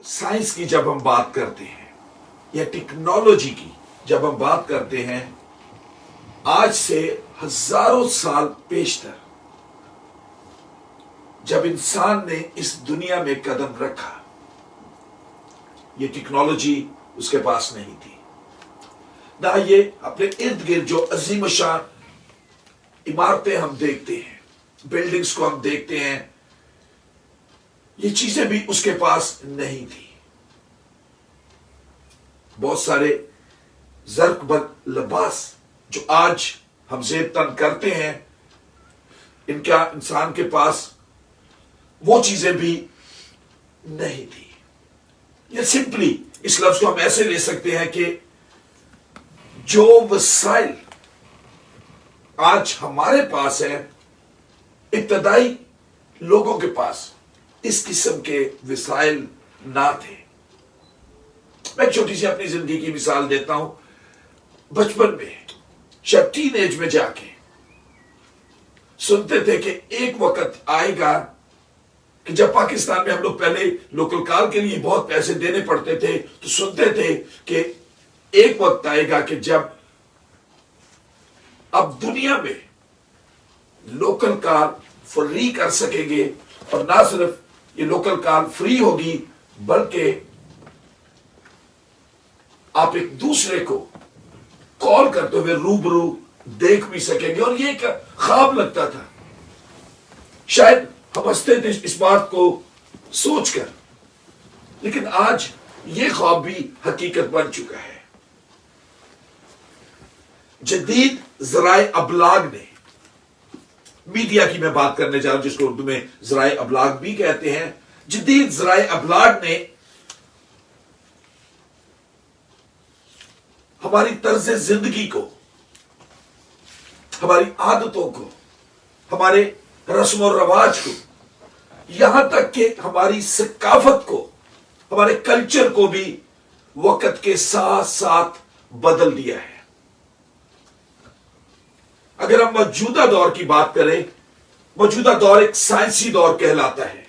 Science کی جب ہم بات کرتے ہیں یا ٹیکنالوجی کی جب ہم بات کرتے ہیں، آج سے ہزاروں سال پیشتر جب انسان نے اس دنیا میں قدم رکھا، یہ ٹیکنالوجی اس کے پاس نہیں تھی نہ یہ اپنے ارد گرد جو عظیم شان عمارتیں ہم دیکھتے ہیں، بلڈنگز کو ہم دیکھتے ہیں، یہ چیزیں بھی اس کے پاس نہیں تھی۔ بہت سارے زرق بد لباس جو آج ہم زیب تن کرتے ہیں، ان کا انسان کے پاس وہ چیزیں بھی نہیں تھی۔ یہ سمپلی اس لفظ کو ہم ایسے لے سکتے ہیں کہ جو وسائل آج ہمارے پاس ہیں، ابتدائی لوگوں کے پاس اس قسم کے وسائل نہ تھے۔ میں ایک چھوٹی سی اپنی زندگی کی مثال دیتا ہوں۔ بچپن میں شاید ٹین ایج میں جا کے سنتے تھے کہ ایک وقت آئے گا کہ جب پاکستان میں ہم لوگ پہلے لوکل کار کے لیے بہت پیسے دینے پڑتے تھے، تو سنتے تھے کہ ایک وقت آئے گا کہ جب اب دنیا میں لوکل کار فری کر سکیں گے، اور نہ صرف یہ لوکل کار فری ہوگی بلکہ آپ ایک دوسرے کو کال کرتے ہوئے روبرو دیکھ بھی سکیں گے۔ اور یہ ایک خواب لگتا تھا، شاید ہم ہنستے تھے اس بات کو سوچ کر، لیکن آج یہ خواب بھی حقیقت بن چکا ہے۔ جدید ذرائع ابلاغ نے، میڈیا کی میں بات کرنے جا رہا ہوں جس کو اردو میں ذرائع ابلاغ بھی کہتے ہیں، جدید ذرائع ابلاغ نے ہماری طرز زندگی کو، ہماری عادتوں کو، ہمارے رسم و رواج کو، یہاں تک کہ ہماری ثقافت کو، ہمارے کلچر کو بھی وقت کے ساتھ ساتھ بدل دیا ہے۔ اگر ہم موجودہ دور کی بات کریں، موجودہ دور ایک سائنسی دور کہلاتا ہے۔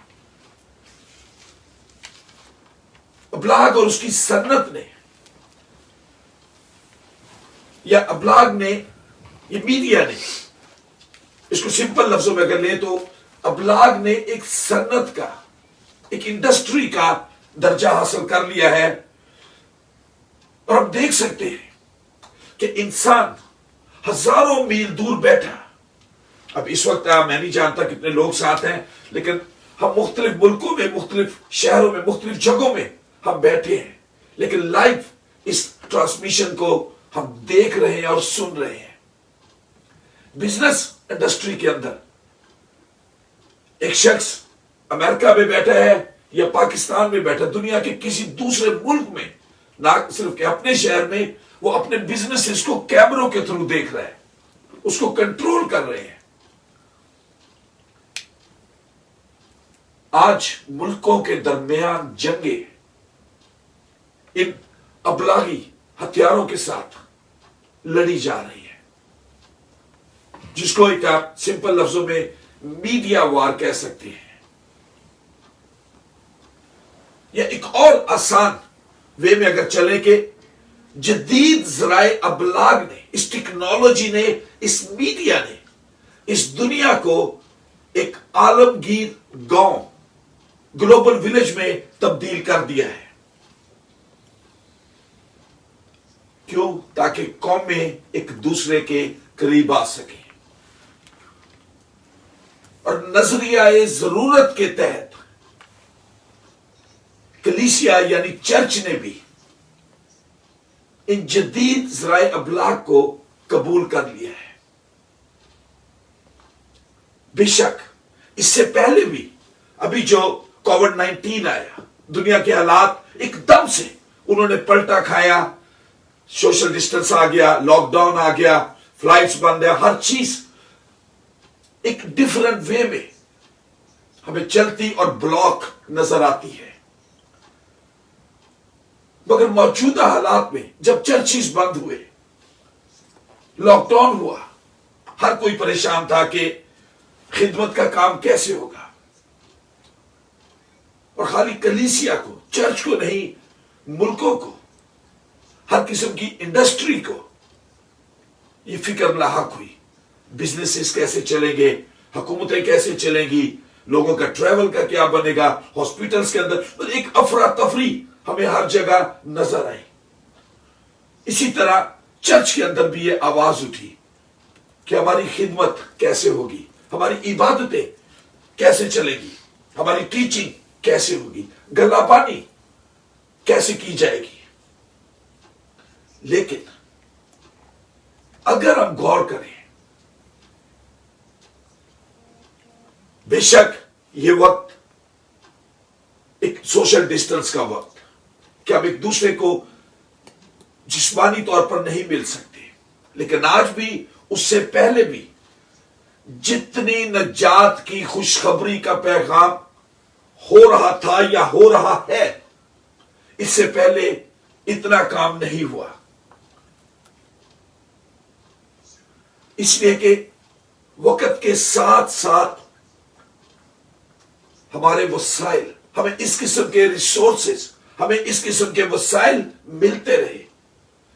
ابلاغ اور اس کی صنعت نے، یا ابلاغ نے، یہ میڈیا نے، اس کو سمپل لفظوں میں اگر لیں تو ابلاغ نے ایک صنعت کا، ایک انڈسٹری کا درجہ حاصل کر لیا ہے۔ اور ہم دیکھ سکتے ہیں کہ انسان ہزاروں میل دور بیٹھا، اب اس وقت میں نہیں جانتا کتنے لوگ ساتھ ہیں، لیکن ہم مختلف ملکوں میں، مختلف شہروں میں، مختلف جگہوں میں ہم بیٹھے ہیں، لیکن لائیو اس ٹرانسمیشن کو ہم دیکھ رہے ہیں اور سن رہے ہیں۔ بزنس انڈسٹری کے اندر ایک شخص امریکہ میں بیٹھا ہے یا پاکستان میں بیٹھا، دنیا کے کسی دوسرے ملک میں، نہ صرف کہ اپنے شہر میں، وہ اپنے بزنس کو کیمروں کے تھرو دیکھ رہا ہے، اس کو کنٹرول کر رہے ہیں۔ آج ملکوں کے درمیان جنگیں ان ابلاغی ہتھیاروں کے ساتھ لڑی جا رہی ہے، جس کو ایک آپ سمپل لفظوں میں میڈیا وار کہہ سکتے ہیں، یا ایک اور آسان وے میں اگر چلے کہ جدید ذرائع ابلاغ نے، اس ٹیکنالوجی نے، اس میڈیا نے اس دنیا کو ایک عالمگیر گاؤں، گلوبل ولیج میں تبدیل کر دیا ہے۔ کیوں؟ تاکہ قومیں ایک دوسرے کے قریب آ سکیں، اور نظریہ ضرورت کے تحت کلیسیا یعنی چرچ نے بھی ان جدید ذرائع ابلاغ کو قبول کر لیا ہے۔ بے شک اس سے پہلے بھی، ابھی جو کووڈ-19 آیا، دنیا کے حالات ایک دم سے انہوں نے پلٹا کھایا، سوشل ڈسٹنس آ گیا، لاک ڈاؤن آ گیا، فلائٹس بند ہے، ہر چیز ایک ڈیفرنٹ وے میں ہمیں چلتی اور بلاک نظر آتی ہے۔ مگر موجودہ حالات میں جب چرچز بند ہوئے، لاک ڈاؤن ہوا، ہر کوئی پریشان تھا کہ خدمت کا کام کیسے ہوگا، اور خالی کلیسیا کو، چرچ کو نہیں، ملکوں کو، ہر قسم کی انڈسٹری کو یہ فکر لاحق ہوئی، بزنسز کیسے چلیں گے، حکومتیں کیسے چلیں گی، لوگوں کا ٹریول کا کیا بنے گا، ہاسپٹلز کے اندر ایک افراتفری ہمیں ہر جگہ نظر آئی۔ اسی طرح چرچ کے اندر بھی یہ آواز اٹھی کہ ہماری خدمت کیسے ہوگی، ہماری عبادتیں کیسے چلے گی، ہماری ٹیچنگ کیسے ہوگی، گلا بانی کیسے کی جائے گی۔ لیکن اگر ہم غور کریں، بے شک یہ وقت ایک سوشل ڈسٹنس کا وقت کہ ہم ایک دوسرے کو جسمانی طور پر نہیں مل سکتے، لیکن آج بھی اس سے پہلے بھی جتنی نجات کی خوشخبری کا پیغام ہو رہا تھا یا ہو رہا ہے، اس سے پہلے اتنا کام نہیں ہوا، اس لیے کہ وقت کے ساتھ ساتھ ہمارے وسائل، ہمیں اس قسم کے ریسورسز، ہمیں اس قسم کے وسائل ملتے رہے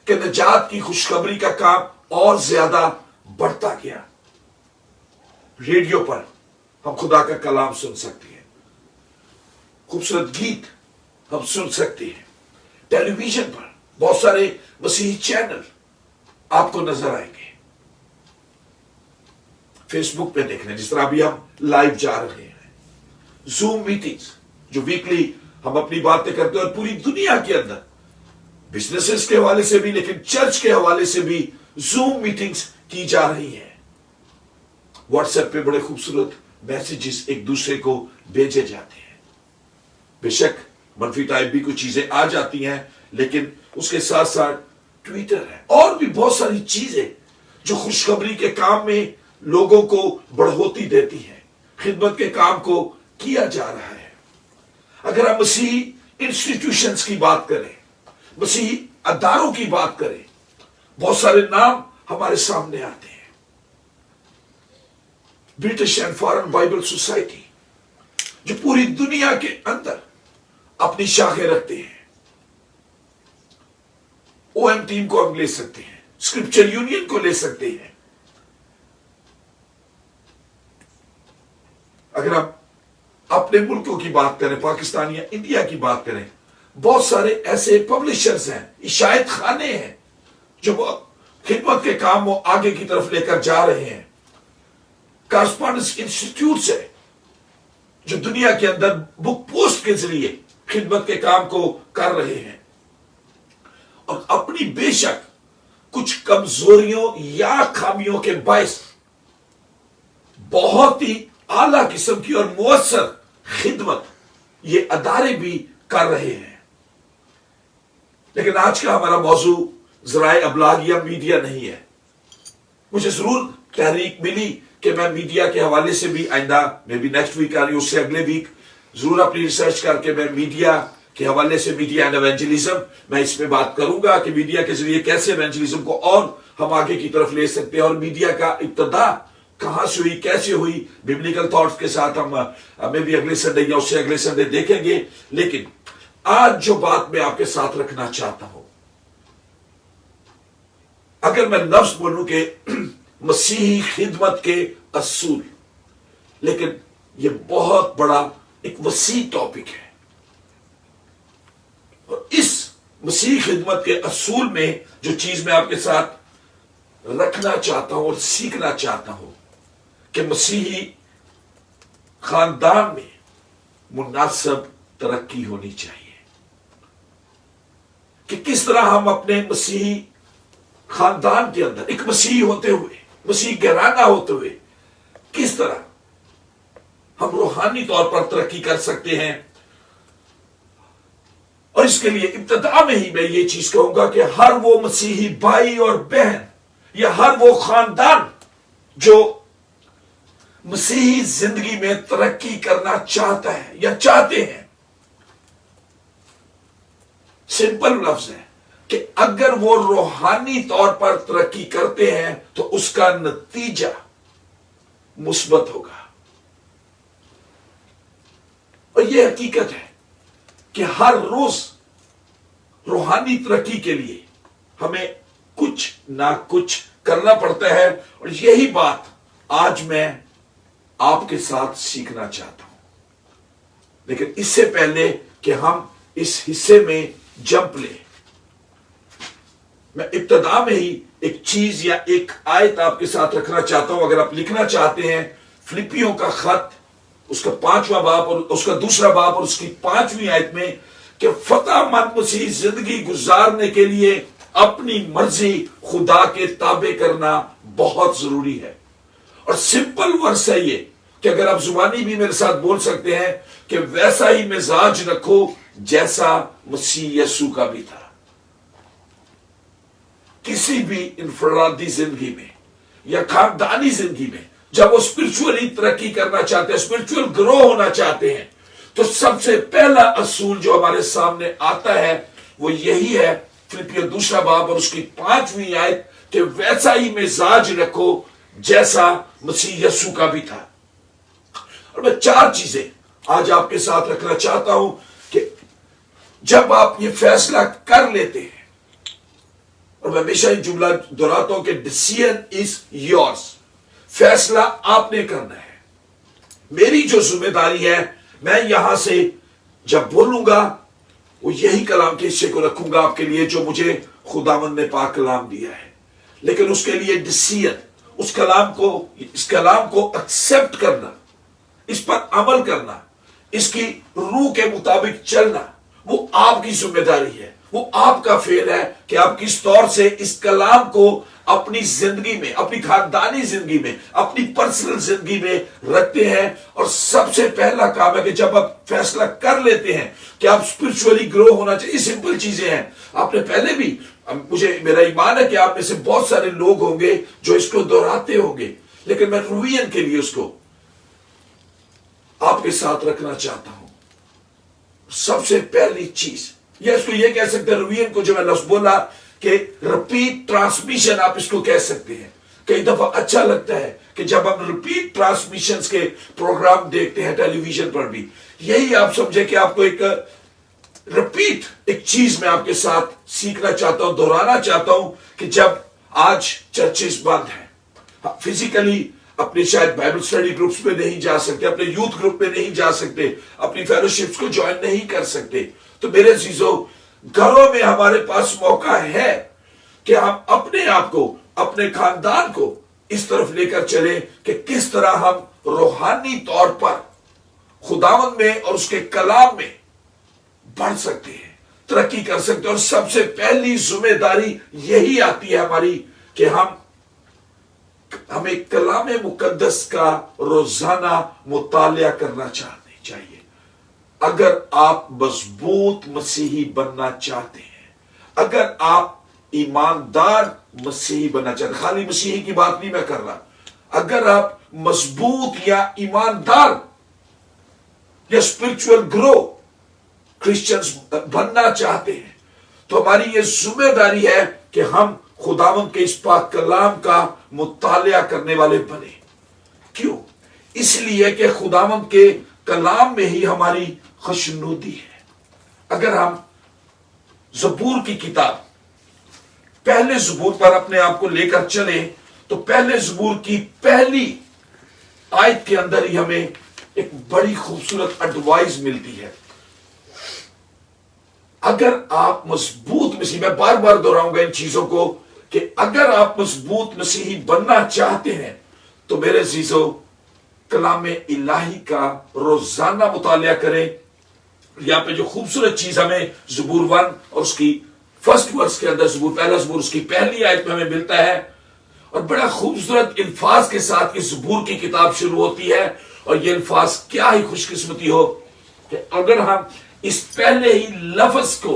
کہ نجات کی خوشخبری کا کام اور زیادہ بڑھتا گیا۔ ریڈیو پر ہم خدا کا کلام سن سکتے ہیں، خوبصورت گیت ہم سن سکتے ہیں، ٹیلی ویژن پر بہت سارے مسیحی چینل آپ کو نظر آئیں گے، فیس بک پہ دیکھ لیں، جس طرح ابھی ہم لائیو جا رہے ہیں، زوم میٹنگز جو ویکلی ہم اپنی باتیں کرتے ہیں، اور پوری دنیا کے اندر بزنسز کے حوالے سے بھی، لیکن چرچ کے حوالے سے بھی زوم میٹنگز کی جا رہی ہیں۔ واٹس ایپ پہ بڑے خوبصورت میسیجز ایک دوسرے کو بھیجے جاتے ہیں۔ بے شک منفی ٹائپ بھی کچھ چیزیں آ جاتی ہیں، لیکن اس کے ساتھ ساتھ ٹویٹر ہے اور بھی بہت ساری چیزیں جو خوشخبری کے کام میں لوگوں کو بڑھوتی دیتی ہیں، خدمت کے کام کو کیا جا رہا ہے۔ اگر ہم مسیحی انسٹیٹیوشنز کی بات کریں، مسیحی اداروں کی بات کریں، بہت سارے نام ہمارے سامنے آتے ہیں۔ British and foreign Bible society جو پوری دنیا کے اندر اپنی شاخیں رکھتے ہیں، او ایم ٹیم کو ہم لے سکتے ہیں، اسکرپچر یونین کو لے سکتے ہیں۔ اگر ہم اپنے ملکوں کی بات کریں، پاکستان یا انڈیا کی بات کریں، بہت سارے ایسے پبلشرز ہیں، عشایت خانے ہیں جو خدمت کے کام وہ آگے کی طرف لے کر جا رہے ہیں، کارسپونڈنس انسٹیٹیوٹس ہے جو دنیا کے اندر بک پوسٹ کے ذریعے خدمت کے کام کو کر رہے ہیں، اور اپنی بے شک کچھ کمزوریوں یا خامیوں کے باعث بہت ہی اعلیٰ قسم کی اور مؤثر خدمت یہ ادارے بھی کر رہے ہیں۔ لیکن آج کا ہمارا موضوع ذرائع ابلاغ یا میڈیا نہیں ہے۔ مجھے ضرور تحریک ملی کہ میں میڈیا کے حوالے سے بھی آئندہ میں بھی نیکسٹ ویک آ رہی ہوں، اس سے اگلے ویک ضرور اپنی ریسرچ کر کے میں میڈیا کے حوالے سے، میڈیا اینڈ ایونجلزم، میں اس پہ بات کروں گا کہ میڈیا کے ذریعے کیسے ایونجلزم کو اور ہم آگے کی طرف لے سکتے ہیں، اور میڈیا کا ابتدا کہاں سے ہوئی، کیسے ہوئی، ببلیکل تھاٹس کے ساتھ ہمیں بھی اگلے سنڈے یا اس سے اگلے سنڈے دیکھیں گے۔ لیکن آج جو بات میں آپ کے ساتھ رکھنا چاہتا ہوں، اگر میں لفظ بولوں کہ مسیحی خدمت کے اصول، لیکن یہ بہت بڑا ایک وسیع ٹاپک ہے، اور اس مسیحی خدمت کے اصول میں جو چیز میں آپ کے ساتھ رکھنا چاہتا ہوں اور سیکھنا چاہتا ہوں کہ مسیحی خاندان میں مناسب ترقی ہونی چاہیے، کہ کس طرح ہم اپنے مسیحی خاندان کے اندر ایک مسیحی ہوتے ہوئے، مسیحی گھرانہ ہوتے ہوئے، کس طرح ہم روحانی طور پر ترقی کر سکتے ہیں۔ اور اس کے لیے ابتدا میں ہی میں یہ چیز کہوں گا کہ ہر وہ مسیحی بھائی اور بہن یا ہر وہ خاندان جو مسیحی زندگی میں ترقی کرنا چاہتا ہے یا چاہتے ہیں، سمپل لفظ ہے کہ اگر وہ روحانی طور پر ترقی کرتے ہیں تو اس کا نتیجہ مثبت ہوگا۔ اور یہ حقیقت ہے کہ ہر روز روحانی ترقی کے لیے ہمیں کچھ نہ کچھ کرنا پڑتا ہے، اور یہی بات آج میں آپ کے ساتھ سیکھنا چاہتا ہوں۔ لیکن اس سے پہلے کہ ہم اس حصے میں جمپ لیں، میں ابتدا میں ہی ایک چیز یا ایک آیت آپ کے ساتھ رکھنا چاہتا ہوں۔ اگر آپ لکھنا چاہتے ہیں، فلپیوں کا خط، اس کا 5واں باب اور اس کا 2 باب اور اس کی 5ویں آیت میں، کہ فتح مند مسیحی زندگی گزارنے کے لیے اپنی مرضی خدا کے تابع کرنا بہت ضروری ہے۔ اور سمپل ورس ہے یہ کہ اگر آپ زبانی بھی میرے ساتھ بول سکتے ہیں کہ ویسا ہی مزاج رکھو جیسا مسیح یسوع کا بھی تھا۔ کسی بھی انفرادی زندگی میں یا خاندانی زندگی میں جب وہ اسپرچولی ترقی کرنا چاہتے ہیں، اسپرچول گرو ہونا چاہتے ہیں، تو سب سے پہلا اصول جو ہمارے سامنے آتا ہے وہ یہی ہے، فلپیوں 2 باب اور اس کی 5ویں آیت، کہ ویسا ہی مزاج رکھو جیسا مسیح یسوع کا بھی تھا۔ اور میں 4 چیزیں آج آپ کے ساتھ رکھنا چاہتا ہوں کہ جب آپ یہ فیصلہ کر لیتے ہیں، اور میں ہمیشہ یہ جملہ دہراتا ہوں کہ ڈیسیژن از یورس، فیصلہ آپ نے کرنا ہے۔ میری جو ذمہ داری ہے، میں یہاں سے جب بولوں گا وہ یہی کلام کے حصے کو رکھوں گا آپ کے لیے جو مجھے خداوند نے پاک کلام دیا ہے، لیکن اس کے لیے ڈیسیژن، اس کلام کو ایکسپٹ کرنا، اس پر عمل کرنا، اس کی روح کے مطابق چلنا، وہ آپ کی ذمہ داری ہے، وہ آپ کا فعل ہے کہ آپ کس طور سے اس کلام کو اپنی زندگی میں، اپنی خاندانی زندگی میں، اپنی پرسنل زندگی میں رکھتے ہیں۔ اور سب سے پہلا کام ہے کہ جب آپ فیصلہ کر لیتے ہیں کہ آپ اسپرچولی گرو ہونا چاہیے، سمپل چیزیں ہیں، آپ نے پہلے بھی، میرا ایمان ہے کہ آپ میں سے بہت سارے لوگ ہوں گے جو اس کو دہراتے ہوں گے، لیکن میں روین کے لیے اس کو آپ کے ساتھ رکھنا چاہتا ہوں۔ سب سے پہلی چیز، یا اس کو یہ کہہ سکتے ہیں، روین کو جو میں لفظ بولا کہ ریپیٹ ٹرانسمیشن آپ اس کو کہہ سکتے ہیں۔ کئی دفعہ اچھا لگتا ہے کہ جب ہم ریپیٹ ٹرانسمیشنز کے پروگرام دیکھتے ہیں ٹیلی ویژن پر بھی، یہی آپ سمجھے کہ آپ کو ایک ریپیٹ ایک چیز میں آپ کے ساتھ سیکھنا چاہتا ہوں، دہرانا چاہتا ہوں، کہ جب آج چرچز بند ہیں، فزیکلی اپنے شاید بائبل اسٹڈی گروپس میں نہیں جا سکتے، اپنے یوتھ گروپ میں نہیں جا سکتے، اپنی فیلوشپس کو جوائن نہیں کر سکتے، تو میرے عزیزو، گھروں میں ہمارے پاس موقع ہے کہ ہم اپنے آپ کو، اپنے خاندان کو اس طرف لے کر چلیں کہ کس طرح ہم روحانی طور پر خداوند میں اور اس کے کلام میں بڑھ سکتے ہیں، ترقی کر سکتے ہیں۔ اور سب سے پہلی ذمہ داری یہی آتی ہے ہماری کہ ہمیں کلام مقدس کا روزانہ مطالعہ کرنا چاہیے۔ اگر آپ مضبوط مسیحی بننا چاہتے ہیں، اگر آپ ایماندار مسیحی بننا چاہتے ہیں، خالی مسیحی کی بات نہیں میں کر رہا، اگر آپ مضبوط یا ایماندار یا اسپرچول گرو کرسچنز بننا چاہتے ہیں، تو ہماری یہ ذمہ داری ہے کہ ہم خداوند کے اس پاک کلام کا مطالعہ کرنے والے بنے۔ کیوں؟ اس لیے کہ خداوند کے کلام میں ہی ہماری خوشنودی ہے۔ اگر ہم زبور کی کتاب، پہلے زبور پر اپنے آپ کو لے کر چلیں، تو پہلے زبور کی پہلی آیت کے اندر ہی ہمیں ایک بڑی خوبصورت ایڈوائز ملتی ہے۔ اگر آپ مضبوط مسیحی، میں بار بار دہراؤں گا ان چیزوں کو، کہ اگر آپ مضبوط مسیحی بننا چاہتے ہیں تو میرے عزیزو، کلام الہی کا روزانہ مطالعہ کریں۔ یہاں پہ جو خوبصورت چیز ہمیں زبور 1 اور اس کی فرسٹ ورس کے اندر، پہلا زبور اس کی پہلی آیت میں ہمیں ملتا ہے، اور بڑا خوبصورت الفاظ کے ساتھ یہ زبور کی کتاب شروع ہوتی ہے۔ اور یہ الفاظ کیا ہی خوش قسمتی ہو کہ اگر ہم اس پہلے ہی لفظ کو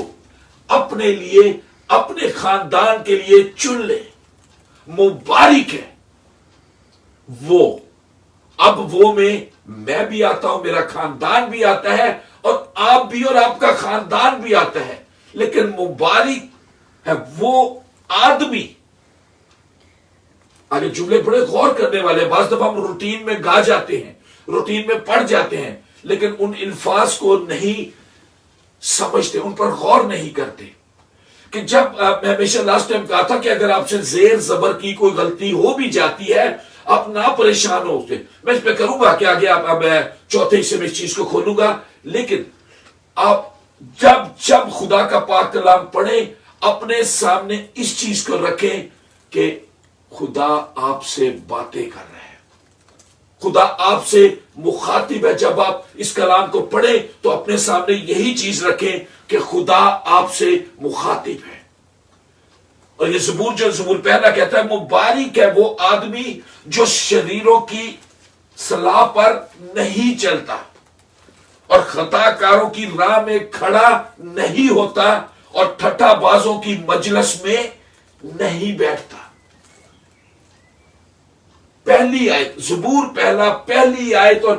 اپنے لیے، اپنے خاندان کے لیے چن لیں، مبارک ہے وہ، اب وہ میں بھی آتا ہوں، میرا خاندان بھی آتا ہے، اور آپ بھی اور آپ کا خاندان بھی آتا ہے، لیکن مبارک ہے وہ آدمی۔ آگے جملے بڑے غور کرنے والے، بعض دفعہ ہم روٹین میں گا جاتے ہیں، روٹین میں پڑھ جاتے ہیں، لیکن ان الفاظ کو نہیں سمجھتے، ان پر غور نہیں کرتے. کہ جب میں ہمیشہ لاسٹ ٹائم کہا تھا کہ اگر آپ سے زیر زبر کی کوئی غلطی ہو بھی جاتی ہے، آپ نہ پریشان ہو. میں اس پہ کروں گا کہ آگے آپ میں چوتھے حصے میں اس چیز کو کھولوں گا. لیکن آپ جب خدا کا پاک کلام پڑھیں، اپنے سامنے اس چیز کو رکھیں کہ خدا آپ سے باتیں کر رہے ہیں، خدا آپ سے مخاطب ہے. جب آپ اس کلام کو پڑھیں تو اپنے سامنے یہی چیز رکھیں کہ خدا آپ سے مخاطب ہے. اور یہ زبور پہلا کہتا ہے مبارک ہے وہ آدمی جو شریروں کی صلاح پر نہیں چلتا اور خطا کاروں کی راہ میں کھڑا نہیں ہوتا اور ٹھٹھا بازوں کی مجلس میں نہیں بیٹھتا. پہلی آیت زبور پہلی آیت اور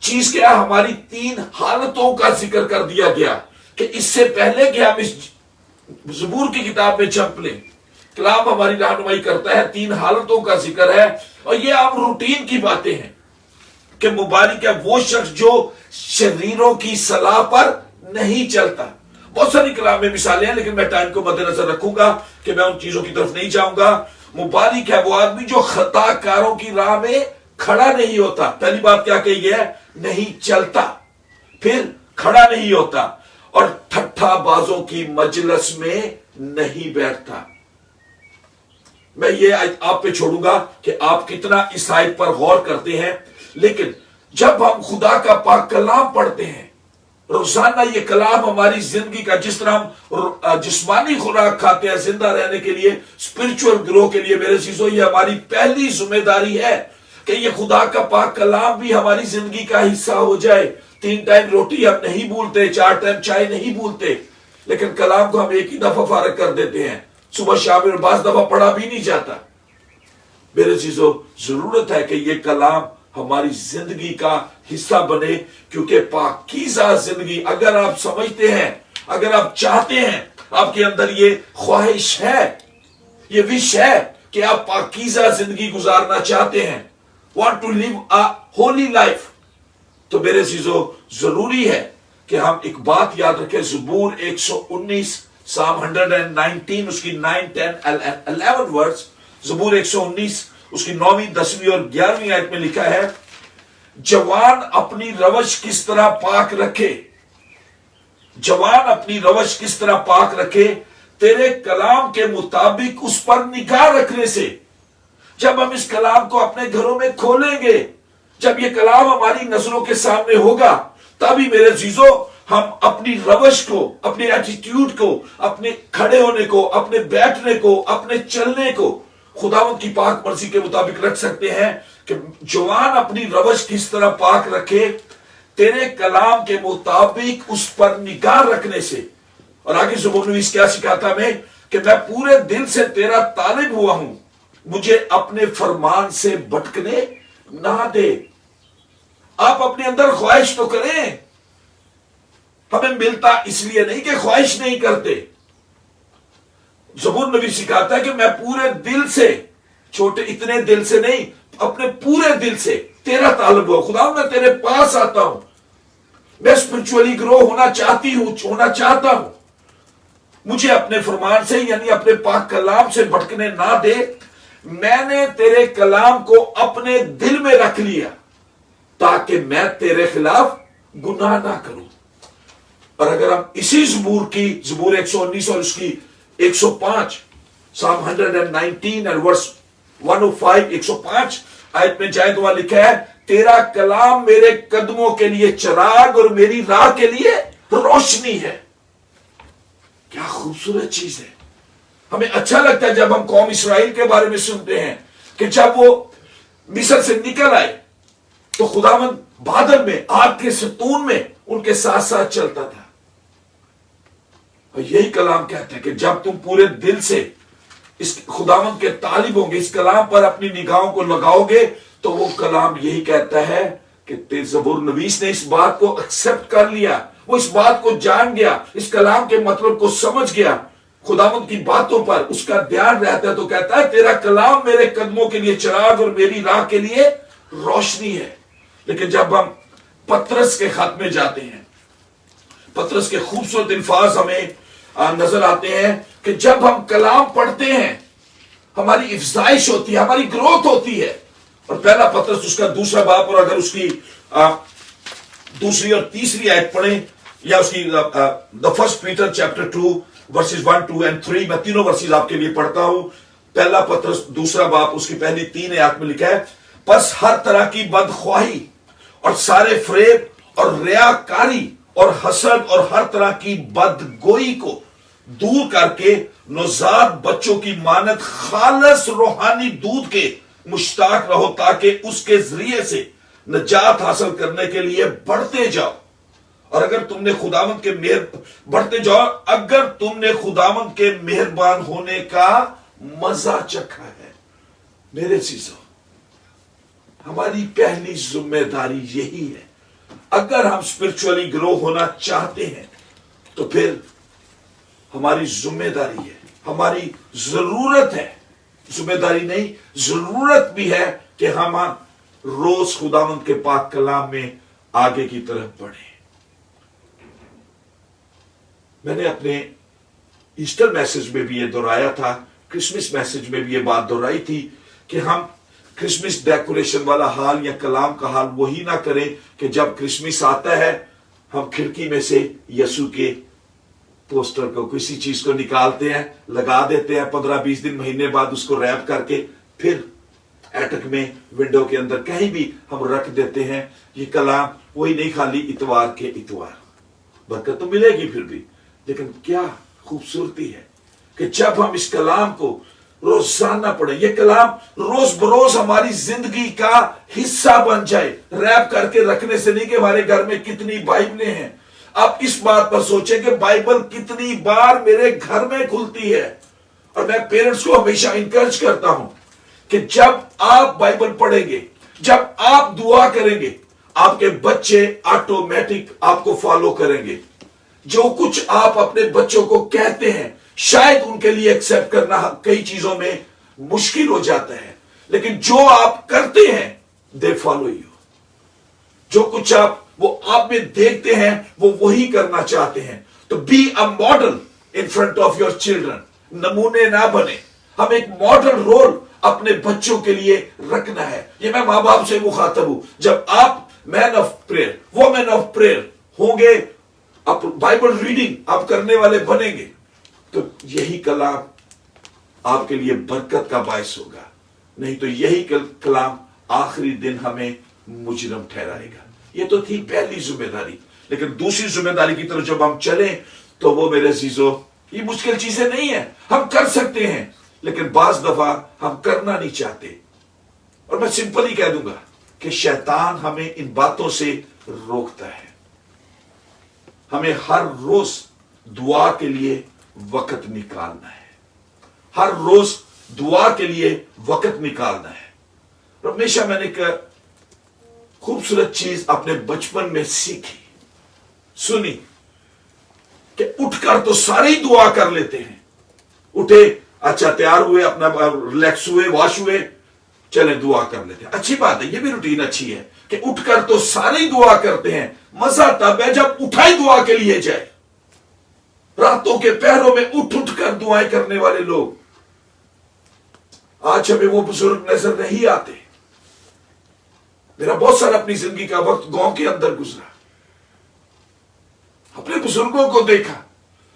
چیز کیا، ہماری 3 حالتوں کا ذکر کر دیا گیا کہ اس سے پہلے کہ ہم اس زبور کی کتاب میں چھپ لیں، کلام ہماری رہنمائی کرتا ہے. 3 حالتوں کا ذکر ہے اور یہ عام روٹین کی باتیں ہیں کہ مبارک ہے وہ شخص جو شریروں کی صلاح پر نہیں چلتا. بہت ساری کلام میں مثالیں ہیں لیکن میں ٹائم کو مد نظر رکھوں گا کہ میں ان چیزوں کی طرف نہیں جاؤں گا. مبارک ہے وہ آدمی جو خطا کاروں کی راہ میں کھڑا نہیں ہوتا. پہلی بات کیا کہی گئی ہے؟ نہیں چلتا، پھر کھڑا نہیں ہوتا اور ٹھٹھا بازوں کی مجلس میں نہیں بیٹھتا. میں یہ آپ پہ چھوڑوں گا کہ آپ کتنا اس آیت پر غور کرتے ہیں. لیکن جب ہم خدا کا پاک کلام پڑھتے ہیں روزانہ، یہ کلام ہماری زندگی کا، جس طرح ہم جسمانی خوراک کھاتے ہیں زندہ رہنے کے لیے، اسپرچول گرو کے لیے، میرے چیزوں یہ ہماری پہلی ذمہ داری ہے کہ یہ خدا کا پاک کلام بھی ہماری زندگی کا حصہ ہو جائے. 3 ٹائم روٹی ہم نہیں بھولتے، 4 ٹائم چائے نہیں بھولتے، لیکن کلام کو ہم ایک ہی دفعہ فارغ کر دیتے ہیں، صبح شام میں بعض دفعہ پڑھا بھی نہیں جاتا. میرے چیزوں ضرورت ہے کہ یہ کلام ہماری زندگی کا حصہ بنے، کیونکہ پاکیزہ زندگی اگر آپ سمجھتے ہیں، اگر آپ چاہتے ہیں، آپ کے اندر یہ خواہش ہے، یہ وش ہے کہ آپ پاکیزہ زندگی گزارنا چاہتے ہیں، want to live a holy life، تو میرے عزیزو ضروری ہے کہ ہم ایک بات یاد رکھیں. زبور 119 Psalm 119 اس کی 9, 10, 11 ورڈز. زبور 119 اس کی 9ویں 10ویں اور 11ویں آیت میں لکھا ہے جوان اپنی روش کس طرح پاک رکھے، جوان اپنی روش کس طرح پاک رکھے تیرے کلام کے مطابق اس پر نگاہ رکھنے سے. جب ہم اس کلام کو اپنے گھروں میں کھولیں گے، جب یہ کلام ہماری نظروں کے سامنے ہوگا، تبھی میرے عزیزو ہم اپنی روش کو، اپنے ایٹیٹیوڈ کو، اپنے کھڑے ہونے کو، اپنے بیٹھنے کو، اپنے چلنے کو خداوند کی پاک مرضی کے مطابق رکھ سکتے ہیں. کہ جوان اپنی روش کس طرح پاک رکھے تیرے کلام کے مطابق اس پر نگاہ رکھنے سے. اور آگے زبور نویس کیا سکھاتا ہمیں کہ میں پورے دل سے تیرا طالب ہوا ہوں، مجھے اپنے فرمان سے بھٹکنے نہ دے. آپ اپنے اندر خواہش تو کریں، ہمیں ملتا اس لیے نہیں کہ خواہش نہیں کرتے. زبور نبی سکھاتا ہے کہ میں پورے دل سے، چھوٹے اتنے دل سے نہیں، اپنے پورے دل سے تیرا طالب ہوا. خدا میں تیرے پاس آتا ہوں، میں اسپرچولی گرو ہونا چاہتا ہوں. مجھے اپنے فرمان سے یعنی اپنے پاک کلام سے بھٹکنے نہ دے. میں نے تیرے کلام کو اپنے دل میں رکھ لیا تاکہ میں تیرے خلاف گناہ نہ کروں. اور اگر ہم اسی زبور کی، زبور 119 اور اس کی 105 Psalm 119 اور ورس 105 105 آیت میں جائے تو وہاں لکھا ہے تیرا کلام میرے قدموں کے لیے چراغ اور میری راہ کے لیے روشنی ہے. کیا خوبصورت چیز ہے. ہمیں اچھا لگتا ہے جب ہم قوم اسرائیل کے بارے میں سنتے ہیں کہ جب وہ مصر سے نکل آئے تو خداوند بادل میں، آگ کے ستون میں ان کے ساتھ ساتھ چلتا تھا. اور یہی کلام کہتا ہے کہ جب تم پورے دل سے اس خداوند کے طالب ہوں گے، اس کلام پر اپنی نگاہوں کو لگاؤ گے، تو وہ کلام یہی کہتا ہے کہ زبور نویس نے اس بات کو ایکسپٹ کر لیا، وہ اس بات کو جان گیا، اس کلام کے مطلب کو سمجھ گیا، خداوند کی باتوں پر اس کا دھیان رہتا ہے، تو کہتا ہے تیرا کلام میرے قدموں کے لیے چراغ اور میری راہ کے لیے روشنی ہے. لیکن جب ہم پترس کے خط میں جاتے ہیں پطرس کے خوبصورت الفاظ ہمیں نظر آتے ہیں کہ جب ہم کلام پڑھتے ہیں ہماری افزائش ہوتی ہے، ہماری گروتھ ہوتی ہے. اور پہلا پطرس اس کا دوسرا باب، اور اگر اس کی دوسری اور تیسری آیت پڑھیں، یا اس کی the first Peter chapter 2 verses 1, 2 and 3، میں تینوں ورسز آپ کے لیے پڑھتا ہوں. پہلا پطرس دوسرا باب اس کی پہلی 3 آیات میں لکھا ہے، پس ہر طرح کی بدخواہی اور سارے فریب اور ریاکاری اور حسد اور ہر طرح کی بدگوئی کو دور کر کے نوزاد بچوں کی مانند خالص روحانی دودھ کے مشتاق رہو، تاکہ اس کے ذریعے سے نجات حاصل کرنے کے لیے بڑھتے جاؤ. اور اگر تم نے خداوند کے بڑھتے جاؤ اگر تم نے خداوند کے مہربان ہونے کا مزہ چکھا ہے. میرے چیزوں، ہماری پہلی ذمہ داری یہی ہے. اگر ہم اسپرچولی گرو ہونا چاہتے ہیں تو پھر ہماری ذمہ داری ہے، ہماری ضرورت ہے، ذمہ داری نہیں ضرورت بھی ہے کہ ہم روز خداوند کے پاک کلام میں آگے کی طرف بڑھیں. میں نے اپنے ایسٹر میسج میں بھی یہ دہرایا تھا، کرسمس میسج میں بھی یہ بات دہرائی تھی کہ ہم کرسمس ڈیکوریشن والا حال یا کلام کا حال وہی نہ کریں کہ جب کرسمس آتا ہے ہم کھڑکی میں سے یسوع کے پوسٹر کو، کسی چیز کو نکالتے ہیں، لگا دیتے ہیں، 15-20 دن مہینے بعد اس کو ریپ کر کے پھر ایٹک میں ونڈو کے اندر کہیں بھی ہم رکھ دیتے ہیں. یہ کلام وہی نہیں، خالی اتوار کے اتوار. برکت تو ملے گی پھر بھی، لیکن کیا خوبصورتی ہے کہ جب ہم اس کلام کو روزانہ پڑھیں، یہ کلام روز بروز ہماری زندگی کا حصہ بن جائے. ریپ کر کے رکھنے سے نہیں کہ ہمارے گھر میں کتنی بائبلیں ہیں. آپ اس بات پر سوچیں کہ بائبل کتنی بار میرے گھر میں کھلتی ہے. اور میں پیرنٹس کو ہمیشہ انکریج کرتا ہوں کہ جب آپ بائبل پڑھیں گے، جب آپ دعا کریں گے، آپ کے بچے آٹومیٹک آپ کو فالو کریں گے. جو کچھ آپ اپنے بچوں کو کہتے ہیں شاید ان کے لیے ایکسپٹ کرنا کئی چیزوں میں مشکل ہو جاتا ہے، لیکن جو آپ کرتے ہیں دے فالو یو. جو کچھ آپ میں دیکھتے ہیں وہ وہی کرنا چاہتے ہیں. تو be a model in front of your children. نمونے نہ بنے. ہم ایک ماڈل رول اپنے بچوں کے لیے رکھنا ہے. یہ میں ماں باپ سے مخاطب ہوں. جب آپ man of prayer, woman of prayer ہوں گے، آپ بائبل ریڈنگ آپ کرنے والے بنیں گے، تو یہی کلام آپ کے لیے برکت کا باعث ہوگا. نہیں تو یہی کلام آخری دن ہمیں مجرم ٹھہرائے گا. یہ تو تھی پہلی ذمہ داری. لیکن دوسری ذمہ داری کی طرف جب ہم چلیں تو وہ میرے عزیزو یہ مشکل چیزیں نہیں ہیں، ہم کر سکتے ہیں، لیکن بعض دفعہ ہم کرنا نہیں چاہتے. اور میں سمپل ہی کہہ دوں گا کہ شیطان ہمیں ان باتوں سے روکتا ہے. ہمیں ہر روز دعا کے لیے وقت نکالنا ہے. ہر روز دعا کے لیے وقت نکالنا ہے. اور ہمیشہ میں نے ایک خوبصورت چیز اپنے بچپن میں سیکھی، سنی، کہ اٹھ کر تو سارے ہی دعا کر لیتے ہیں. اٹھے، اچھا تیار ہوئے، اپنا ریلیکس ہوئے، واش ہوئے، چلیں دعا کر لیتے ہیں. اچھی بات ہے، یہ بھی روٹین اچھی ہے کہ اٹھ کر تو سارے ہی دعا کرتے ہیں. مزہ تب ہے جب اٹھائی دعا کے لیے جائے. راتوں کے پہروں میں اٹھ اٹھ کر دعائیں کرنے والے لوگ، آج ہمیں وہ بزرگ نظر نہیں آتے. میرا بہت سارا اپنی زندگی کا وقت گاؤں کے اندر گزرا، اپنے بزرگوں کو دیکھا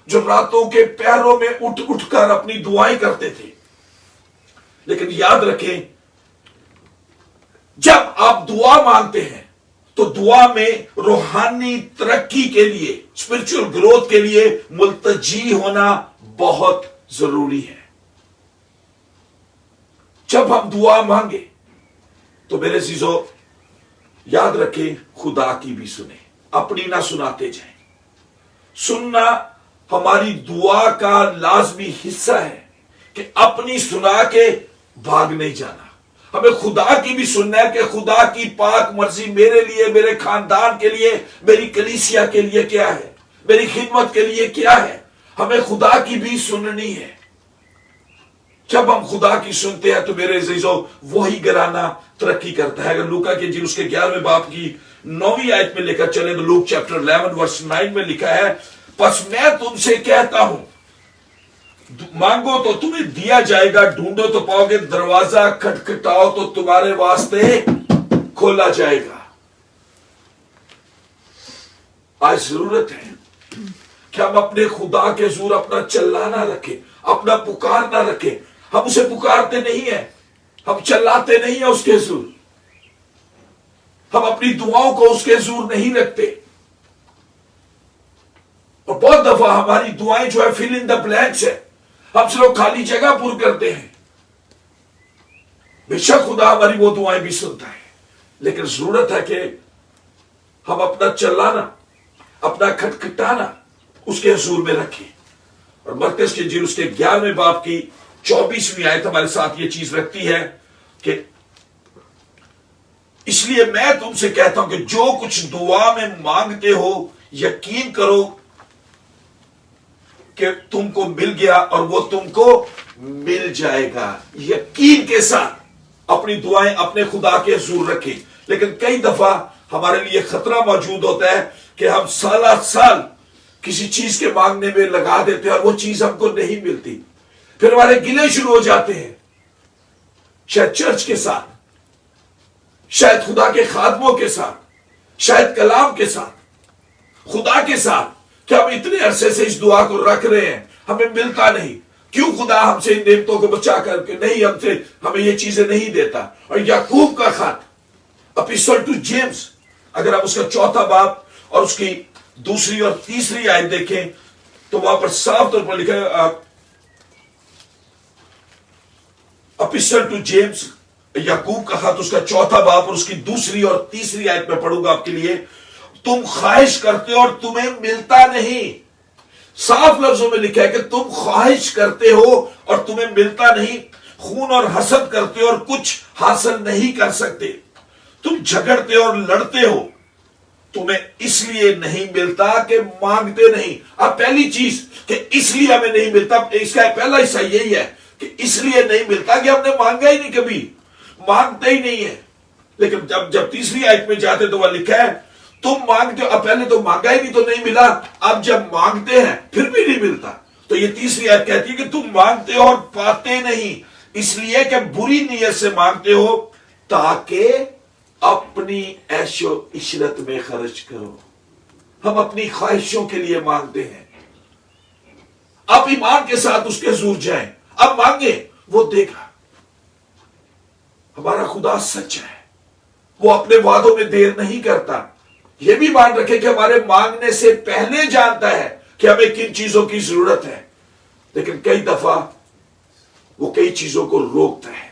جو راتوں کے پہروں میں اٹھ اٹھ کر اپنی دعائیں کرتے تھے. لیکن یاد رکھیں، جب آپ دعا مانگتے ہیں تو دعا میں روحانی ترقی کے لیے، اسپرچل گروتھ کے لیے ملتجی ہونا بہت ضروری ہے. جب ہم دعا مانگے تو میرے عزیزو یاد رکھیں، خدا کی بھی سنیں، اپنی نہ سناتے جائیں. سننا ہماری دعا کا لازمی حصہ ہے کہ اپنی سنا کے بھاگ نہیں جانا. ہمیں خدا کی بھی سننا ہے کہ خدا کی پاک مرضی میرے لیے، میرے خاندان کے لیے، میری کلیسیا کے لیے کیا ہے، میری خدمت کے لیے کیا ہے. ہمیں خدا کی بھی سننی ہے. جب ہم خدا کی سنتے ہیں تو میرے عزیزو وہی گھرانہ ترقی کرتا ہے. اگر لوکا کی انجیل اس کے 11ویں باب کی 9ویں آیت میں لے کر چلے تو لوک چیپٹر 11 ورس 9 میں لکھا ہے, پس میں تم سے کہتا ہوں مانگو تو تمہیں دیا جائے گا, ڈھونڈو تو پاؤ گے, دروازہ کھٹکھٹاؤ تو تمہارے واسطے کھولا جائے گا. آج ضرورت ہے کہ ہم اپنے خدا کے حضور اپنا چلانا رکھیں, اپنا پکارنا رکھیں. ہم اسے پکارتے نہیں ہیں, ہم چلاتے نہیں ہیں اس کے حضور, ہم اپنی دعاؤں کو اس کے حضور نہیں رکھتے. اور بہت دفعہ ہماری دعائیں جو ہے فل ان دا بلینکس ہے, ہم صرف خالی جگہ پر کرتے ہیں. بے شک خدا ہماری وہ دعائیں بھی سنتا ہے, لیکن ضرورت ہے کہ ہم اپنا چلانا, اپنا کھٹکھٹانا اس کے حضور میں رکھیں. اور مرکز کی انجیل اس کے 11ویں باب کی 24ویں آیت ہمارے ساتھ یہ چیز رکھتی ہے کہ اس لیے میں تم سے کہتا ہوں کہ جو کچھ دعا میں مانگتے ہو یقین کرو کہ تم کو مل گیا اور وہ تم کو مل جائے گا. یقین کے ساتھ اپنی دعائیں اپنے خدا کے حضور رکھیں. لیکن کئی دفعہ ہمارے لیے خطرہ موجود ہوتا ہے کہ ہم سالہ سال کسی چیز کے مانگنے میں لگا دیتے ہیں اور وہ چیز ہم کو نہیں ملتی. پھر ہمارے گلے شروع ہو جاتے ہیں, شاید چرچ کے ساتھ, شاید خدا کے خادموں کے ساتھ, شاید کلام کے ساتھ, خدا کے ساتھ, کہ ہم اتنے عرصے سے اس دعا کو رکھ رہے ہیں, ہمیں ملتا نہیں. کیوں خدا ہم سے ان نعمتوں کو بچا کر کے نہیں ہمیں یہ چیزیں نہیں دیتا. اور یعقوب کا خط اپیسٹل ٹو جیمز, اگر آپ اس کا 4 باب اور اس کی 2 اور 3 آیت دیکھیں تو وہاں پر صاف طور پر لکھا ہے, اپیسٹل ٹو جیمز یعقوب کا خط اس کا 4 باب اور اس کی 2 اور 3 آیت میں پڑھوں گا آپ کے لیے. تم خواہش کرتے ہو اور تمہیں ملتا نہیں. صاف لفظوں میں لکھا ہے کہ تم خواہش کرتے ہو اور تمہیں ملتا نہیں, خون اور حسد کرتے ہو اور کچھ حاصل نہیں کر سکتے. تم جھگڑتے اور لڑتے ہو, تمہیں اس لیے نہیں ملتا کہ مانگتے نہیں. اب پہلی چیز کہ اس لیے ہمیں نہیں ملتا, اس کا پہلا حصہ یہی ہے کہ اس لیے نہیں ملتا کہ ہم نے مانگا ہی نہیں, کبھی مانگتے ہی نہیں ہے. لیکن جب 3 آیت میں جاتے تو وہ لکھا ہے تم مانگتے ہو, اب پہلے تو مانگا ہی نہیں تو نہیں ملا, اب جب مانگتے ہیں پھر بھی نہیں ملتا. تو یہ 3 آیت کہتی ہے کہ تم مانگتے ہو اور پاتے نہیں, اس لیے کہ بری نیت سے مانگتے ہو تاکہ اپنی عیش و عشرت میں خرچ کرو. ہم اپنی خواہشوں کے لیے مانگتے ہیں. آپ ایمان کے ساتھ اس کے حضور جائیں, اب مانگیں, وہ دے گا. ہمارا خدا سچ ہے, وہ اپنے وعدوں میں دیر نہیں کرتا. یہ بھی مان رکھے کہ ہمارے مانگنے سے پہلے جانتا ہے کہ ہمیں کن چیزوں کی ضرورت ہے. لیکن کئی دفعہ وہ کئی چیزوں کو روکتا ہے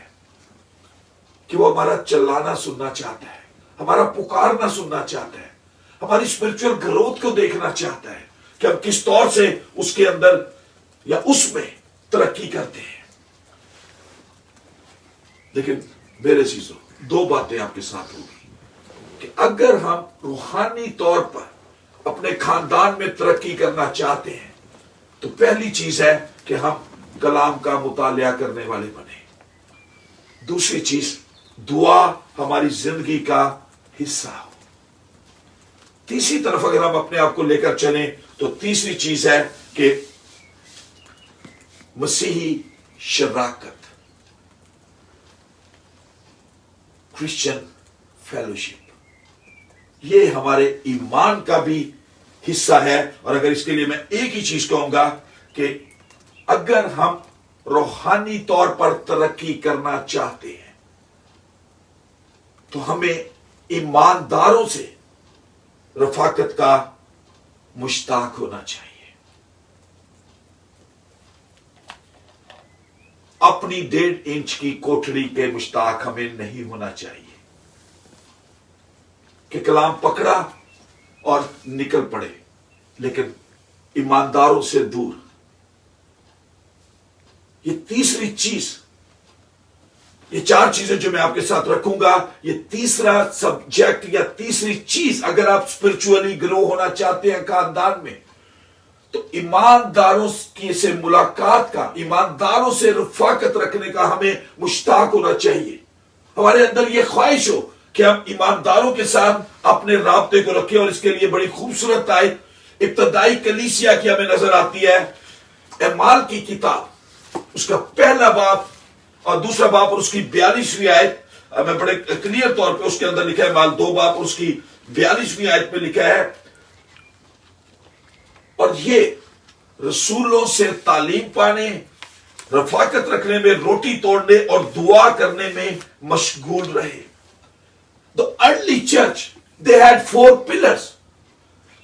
کہ وہ ہمارا چلانا سننا چاہتا ہے, ہمارا پکارنا سننا چاہتا ہے, ہماری اسپرچل گروتھ کو دیکھنا چاہتا ہے کہ ہم کس طور سے اس کے اندر یا اس میں ترقی کرتے ہیں. لیکن میرے عزیزو 2 باتیں آپ کے ساتھ ہوگی کہ اگر ہم روحانی طور پر اپنے خاندان میں ترقی کرنا چاہتے ہیں تو پہلی چیز ہے کہ ہم کلام کا مطالعہ کرنے والے بنیں. دوسری چیز دعا ہماری زندگی کا حصہ ہو. تیسری طرف اگر ہم اپنے آپ کو لے کر چلیں تو تیسری چیز ہے کہ مسیحی شراکت, کرسچن فیلوشپ, یہ ہمارے ایمان کا بھی حصہ ہے. اور اگر اس کے لیے میں ایک ہی چیز کہوں گا کہ اگر ہم روحانی طور پر ترقی کرنا چاہتے ہیں تو ہمیں ایمانداروں سے رفاقت کا مشتاق ہونا چاہیے. اپنی 1.5 انچ کی کوٹھڑی کے مشتاق ہمیں نہیں ہونا چاہیے کہ کلام پکڑا اور نکل پڑے, لیکن ایمانداروں سے دور. یہ تیسری چیز, یہ 4 چیزیں جو میں آپ کے ساتھ رکھوں گا, یہ تیسرا سبجیکٹ یا تیسری چیز اگر آپ اسپرچولی گرو ہونا چاہتے ہیں خاندان میں تو ایمانداروں کی سے ملاقات کا، ایمانداروں سے رفاقت رکھنے کا ہمیں مشتاق ہونا چاہیے. ہمارے اندر یہ خواہش ہو کہ ہم ایمانداروں کے ساتھ اپنے رابطے کو رکھیں. اور اس کے لیے بڑی خوبصورت آیت ابتدائی کلیسیا کی ہمیں نظر آتی ہے. اعمال کی کتاب اس کا پہلا باب اور دوسرا باب اور اس کی 42ویں آیت میں بڑے کلیئر طور پہ اس کے اندر لکھا ہے. اعمال 2 باب اور اس کی 42ویں آیت میں لکھا ہے، اور یہ رسولوں سے تعلیم پانے، رفاقت رکھنے میں، روٹی توڑنے اور دعا کرنے میں مشغول رہے. The early church, they had 4 pillars.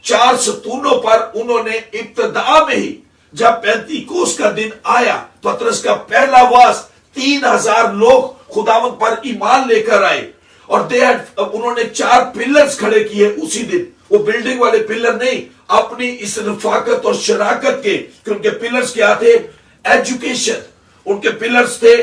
4 ستونوں پر انہوں نے ابتدا میں ہی، جب پینتیکوس کا دن آیا، پطرس کا پہلا واس، 3000 لوگ خداوند پر ایمان لے کر آئے. اور انہوں نے 4 پلرز کھڑے کیے اسی دن. وہ بلڈنگ والے پلر نہیں، اپنی اس رفاقت اور شراکت کے، کہ ان کے پلرز کیا تھے؟ ایجوکیشن. ان کے پلرز تھے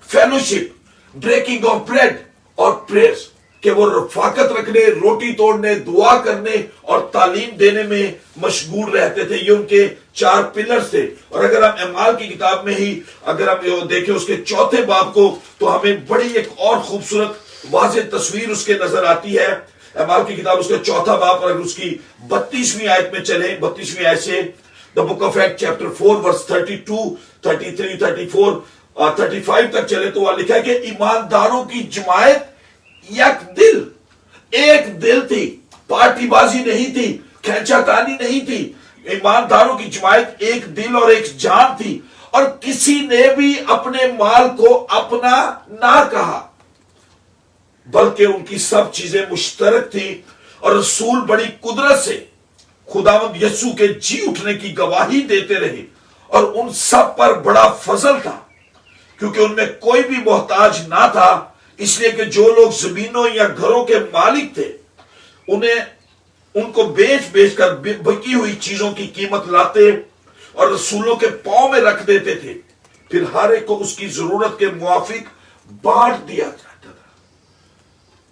فیلوشپ، بریکنگ آف بریڈ اور پریئرز، کہ وہ رفاقت رکھنے، روٹی توڑنے، دعا کرنے اور تعلیم دینے میں مشغول رہتے تھے. یہ ان کے 4 پلرز تھے. اور اگر ہم اعمال کی کتاب میں ہی اگر ہم دیکھیں اس کے 4تھے باب کو، تو ہمیں بڑی ایک اور خوبصورت واضح تصویر اس کے نظر آتی ہے. اعمال کی کتاب اس کا 4تھا باب، اور اگر اس کی 32ویں آیت میں چلیں، 32ویں آیت سے The book of Acts chapter 4 verse 32, 33, 34 اور 35 تک چلے، تو وہاں لکھا ہے کہ ایمانداروں کی جماعت یک دل، ایک دل تھی. پارٹی بازی نہیں تھی، کھینچا تانی نہیں تھی. ایمانداروں کی جماعت ایک دل اور ایک جان تھی، اور کسی نے بھی اپنے مال کو اپنا نہ کہا، بلکہ ان کی سب چیزیں مشترک تھی. اور رسول بڑی قدرت سے خداوند یسوع کے جی اٹھنے کی گواہی دیتے رہے. اور ان سب پر بڑا فضل تھا، کیونکہ ان میں کوئی بھی محتاج نہ تھا، اس لیے کہ جو لوگ زمینوں یا گھروں کے مالک تھے ان کو بیچ کر بکی ہوئی چیزوں کی قیمت لاتے اور رسولوں کے پاؤں میں رکھ دیتے تھے. پھر ہر ایک کو اس کی ضرورت کے موافق بانٹ دیا جاتا تھا.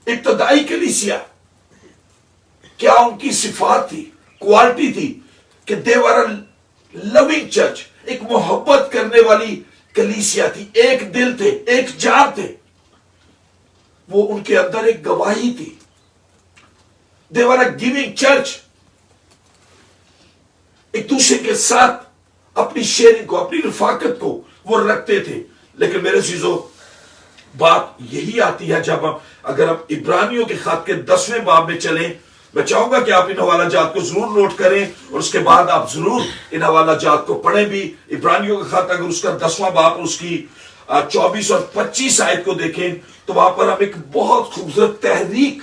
ابتدائی کلیسیا کیا ان کی صفات تھی، کوالٹی تھی؟ کہ they were a loving church، ایک محبت کرنے والی کلیسیا تھی. ایک دل تھے، ایک جان تھے. وہ ان کے اندر ایک گواہی تھی. they were a giving church، ایک دوسرے کے ساتھ اپنی شیئرنگ کو، اپنی رفاقت کو وہ رکھتے تھے. لیکن میرے عزیزو، بات یہی آتی ہے جب اگر ہم عبرانیوں کے خط کے 10ویں باب میں چلیں. میں چاہوں گا کہ آپ ان حوالہ جات کو ضرور نوٹ کریں، اور اس کے بعد آپ ضرور ان حوالہ جات کو پڑھیں بھی. عبرانیوں کا خط اگر اس کا 10واں باب اور اس کی 24 اور 25 آیت کو دیکھیں، تو وہاں پر ہم ایک بہت خوبصورت تحریک،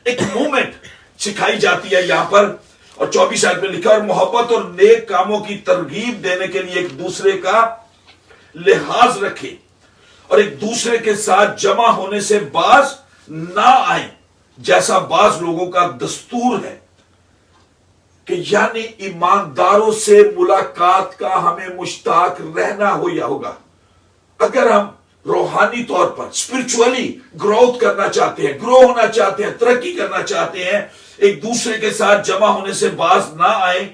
ایک مومنٹ سکھائی جاتی ہے یہاں پر. اور 24 آیت میں لکھا، اور محبت اور نیک کاموں کی ترغیب دینے کے لیے ایک دوسرے کا لحاظ رکھے، اور ایک دوسرے کے ساتھ جمع ہونے سے باز نہ آئیں، جیسا بعض لوگوں کا دستور ہے. کہ یعنی ایمانداروں سے ملاقات کا ہمیں مشتاق رہنا ہوگا. اگر ہم روحانی طور پر اسپرچولی گروتھ کرنا چاہتے ہیں، گرو ہونا چاہتے ہیں، ترقی کرنا چاہتے ہیں، ایک دوسرے کے ساتھ جمع ہونے سے باز نہ آئیں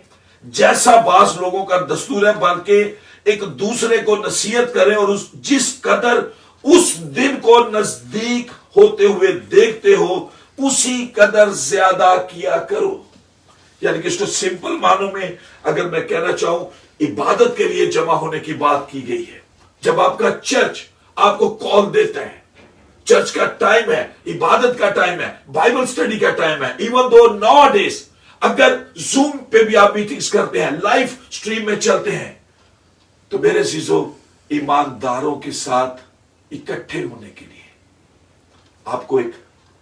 جیسا بعض لوگوں کا دستور ہے، بلکہ ایک دوسرے کو نصیحت کریں، اور جس قدر اس دن کو نزدیک ہوتے ہوئے دیکھتے ہو، اسی قدر زیادہ کیا کرو. یعنی کہ اس کو سمپل معنوں میں اگر میں کہنا چاہوں، عبادت کے لیے جمع ہونے کی بات کی گئی ہے. جب آپ کا چرچ آپ کو کال دیتا ہے، چرچ کا ٹائم ہے، عبادت کا ٹائم ہے، بائبل سٹڈی کا ٹائم ہے. ایون دو ناؤ ڈیز اگر زوم پہ بھی آپ میٹنگز کرتے ہیں، لائف سٹریم میں چلتے ہیں، تو میرے عزیزو، ایمانداروں کے ساتھ اکٹھے ہونے کے لیے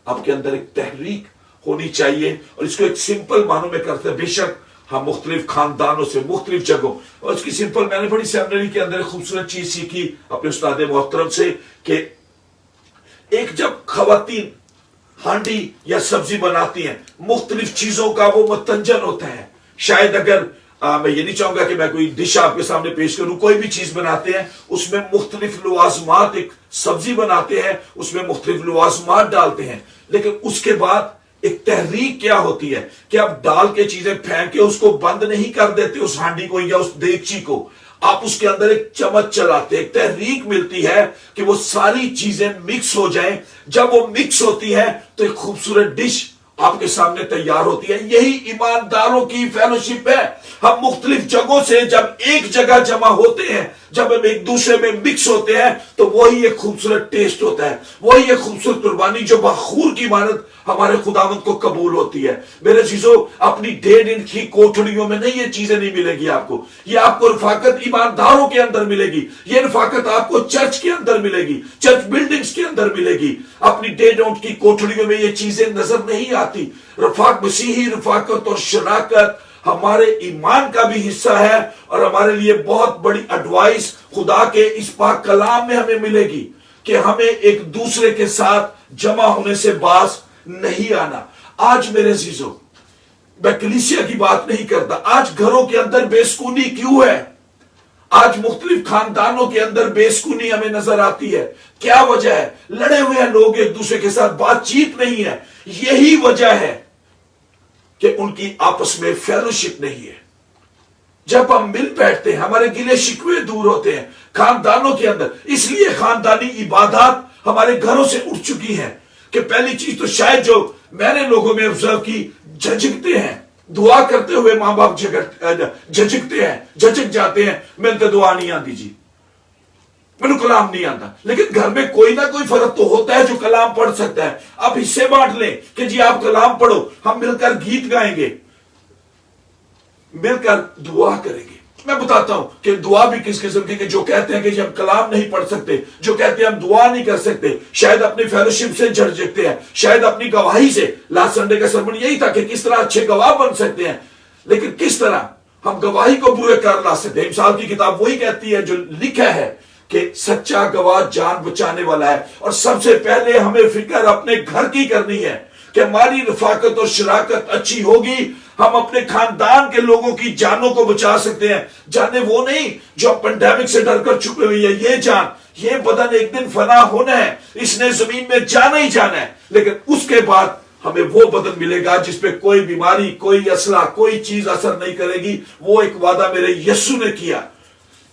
آپ کے اندر ایک تحریک ہونی چاہیے. اور اس کو ایک سمپل معنوں میں کرتے ہیں. بے شک ہم مختلف خاندانوں سے، مختلف جگہوں، اور اس کی سمپل، میں نے بڑی سیمنری کے اندر ایک خوبصورت چیز سیکھی اپنے استاد محترم سے، کہ ایک جب خواتین ہانڈی یا سبزی بناتی ہیں، مختلف چیزوں کا وہ متنجن ہوتا ہے. شاید اگر میں یہ نہیں چاہوں گا کہ میں کوئی ڈش آپ کے سامنے پیش کروں، کوئی بھی چیز بناتے ہیں اس میں مختلف لوازمات، ایک سبزی بناتے ہیں اس میں مختلف لوازمات ڈالتے ہیں، لیکن اس کے بعد ایک تحریک کیا ہوتی ہے کہ آپ ڈال کے چیزیں پھینک کے اس کو بند نہیں کر دیتے اس ہانڈی کو یا اس دیگچی کو، آپ اس کے اندر ایک چمچ چلاتے، ایک تحریک ملتی ہے کہ وہ ساری چیزیں مکس ہو جائیں. جب وہ مکس ہوتی ہے تو ایک خوبصورت ڈش آپ کے سامنے تیار ہوتی ہے. یہی ایمانداروں کی فیلوشپ ہے. ہم مختلف جگہوں سے جب ایک جگہ جمع ہوتے ہیں، جب ہم ایک دوسرے میں مکس ہوتے ہیں، تو وہی ایک خوبصورت ٹیسٹ ہوتا ہے، وہی ایک خوبصورت قربانی جو بخور کی مانند ہمارے خداوند کو قبول ہوتی ہے. میرے عزیزو، اپنی 1.5 انچ کی کوٹھڑیوں میں نہیں یہ چیزیں نہیں ملے گی آپ کو. یہ آپ کو رفاقت ایمانداروں کے اندر ملے گی. یہ رفاقت آپ کو چرچ کے اندر ملے گی، چرچ بلڈنگز کے اندر ملے گی. اپنی 1.5 انچ کی کوٹھڑیوں میں یہ چیزیں نظر نہیں آتی. مسیحی رفاقت اور شراکت ہمارے ایمان کا بھی حصہ ہے، اور ہمارے لیے بہت بڑی ایڈوائس خدا کے اس پاک کلام میں ہمیں ملے گی کہ ہمیں ایک دوسرے کے ساتھ جمع ہونے سے باز نہیں آنا. آج میرے عزیزو، میں کلیسیا کی بات نہیں کرتا، آج گھروں کے اندر بے سکونی کیوں ہے؟ آج مختلف خاندانوں کے اندر بے سکونی ہمیں نظر آتی ہے. کیا وجہ ہے؟ لڑے ہوئے ہیں لوگ ایک دوسرے کے ساتھ، بات چیت نہیں ہے. یہی وجہ ہے کہ ان کی آپس میں فیلوشپ نہیں ہے. جب ہم مل بیٹھتے ہیں ہمارے گلے شکوے دور ہوتے ہیں خاندانوں کے اندر. اس لیے خاندانی عبادات ہمارے گھروں سے اٹھ چکی ہیں کہ پہلی چیز تو شاید جو میں نے لوگوں میں آبزرو کی، جھجکتے ہیں دعا کرتے ہوئے. ماں باپ جھجکتے ہیں، جھجک جاتے ہیں، میں تو دعا نہیں آتی جی، میرے کلام نہیں آتا. لیکن گھر میں کوئی نہ کوئی فرد تو ہوتا ہے جو کلام پڑھ سکتا ہے. آپ حصے بانٹ لیں کہ جی آپ کلام پڑھو، ہم مل کر گیت گائیں گے، مل کر دعا کریں گے. میں بتاتا ہوں کہ دعا بھی کس قسم کی، کہ جو کہتے ہیں کہ جی ہم کلام نہیں پڑھ سکتے، جو کہتے ہیں ہم دعا نہیں کر سکتے، شاید اپنی فیلوشپ سے جھجکتے ہیں، شاید اپنی گواہی سے. لاسٹ سنڈے کا سرمن یہی تھا کہ کس طرح اچھے گواہ بن سکتے ہیں، لیکن کس طرح ہم گواہی کو بوئے کر لا سکتے ہیں. مثال کی کتاب وہی کہتی ہے جو لکھا ہے کہ سچا گواہ جان بچانے والا ہے. اور سب سے پہلے ہمیں فکر اپنے گھر کی کرنی ہے کہ ہماری رفاقت اور شراکت اچھی ہوگی، ہم اپنے خاندان کے لوگوں کی جانوں کو بچا سکتے ہیں. جانے وہ نہیں جو پینڈیمک سے ڈر کر چھپے ہوئی ہے، یہ جان، یہ بدن ایک دن فنا ہونا ہے، اس نے زمین میں جانا ہی جانا ہے. لیکن اس کے بعد ہمیں وہ بدن ملے گا جس پہ کوئی بیماری، کوئی اسلحہ، کوئی چیز اثر نہیں کرے گی. وہ ایک وعدہ میرے یسوع نے کیا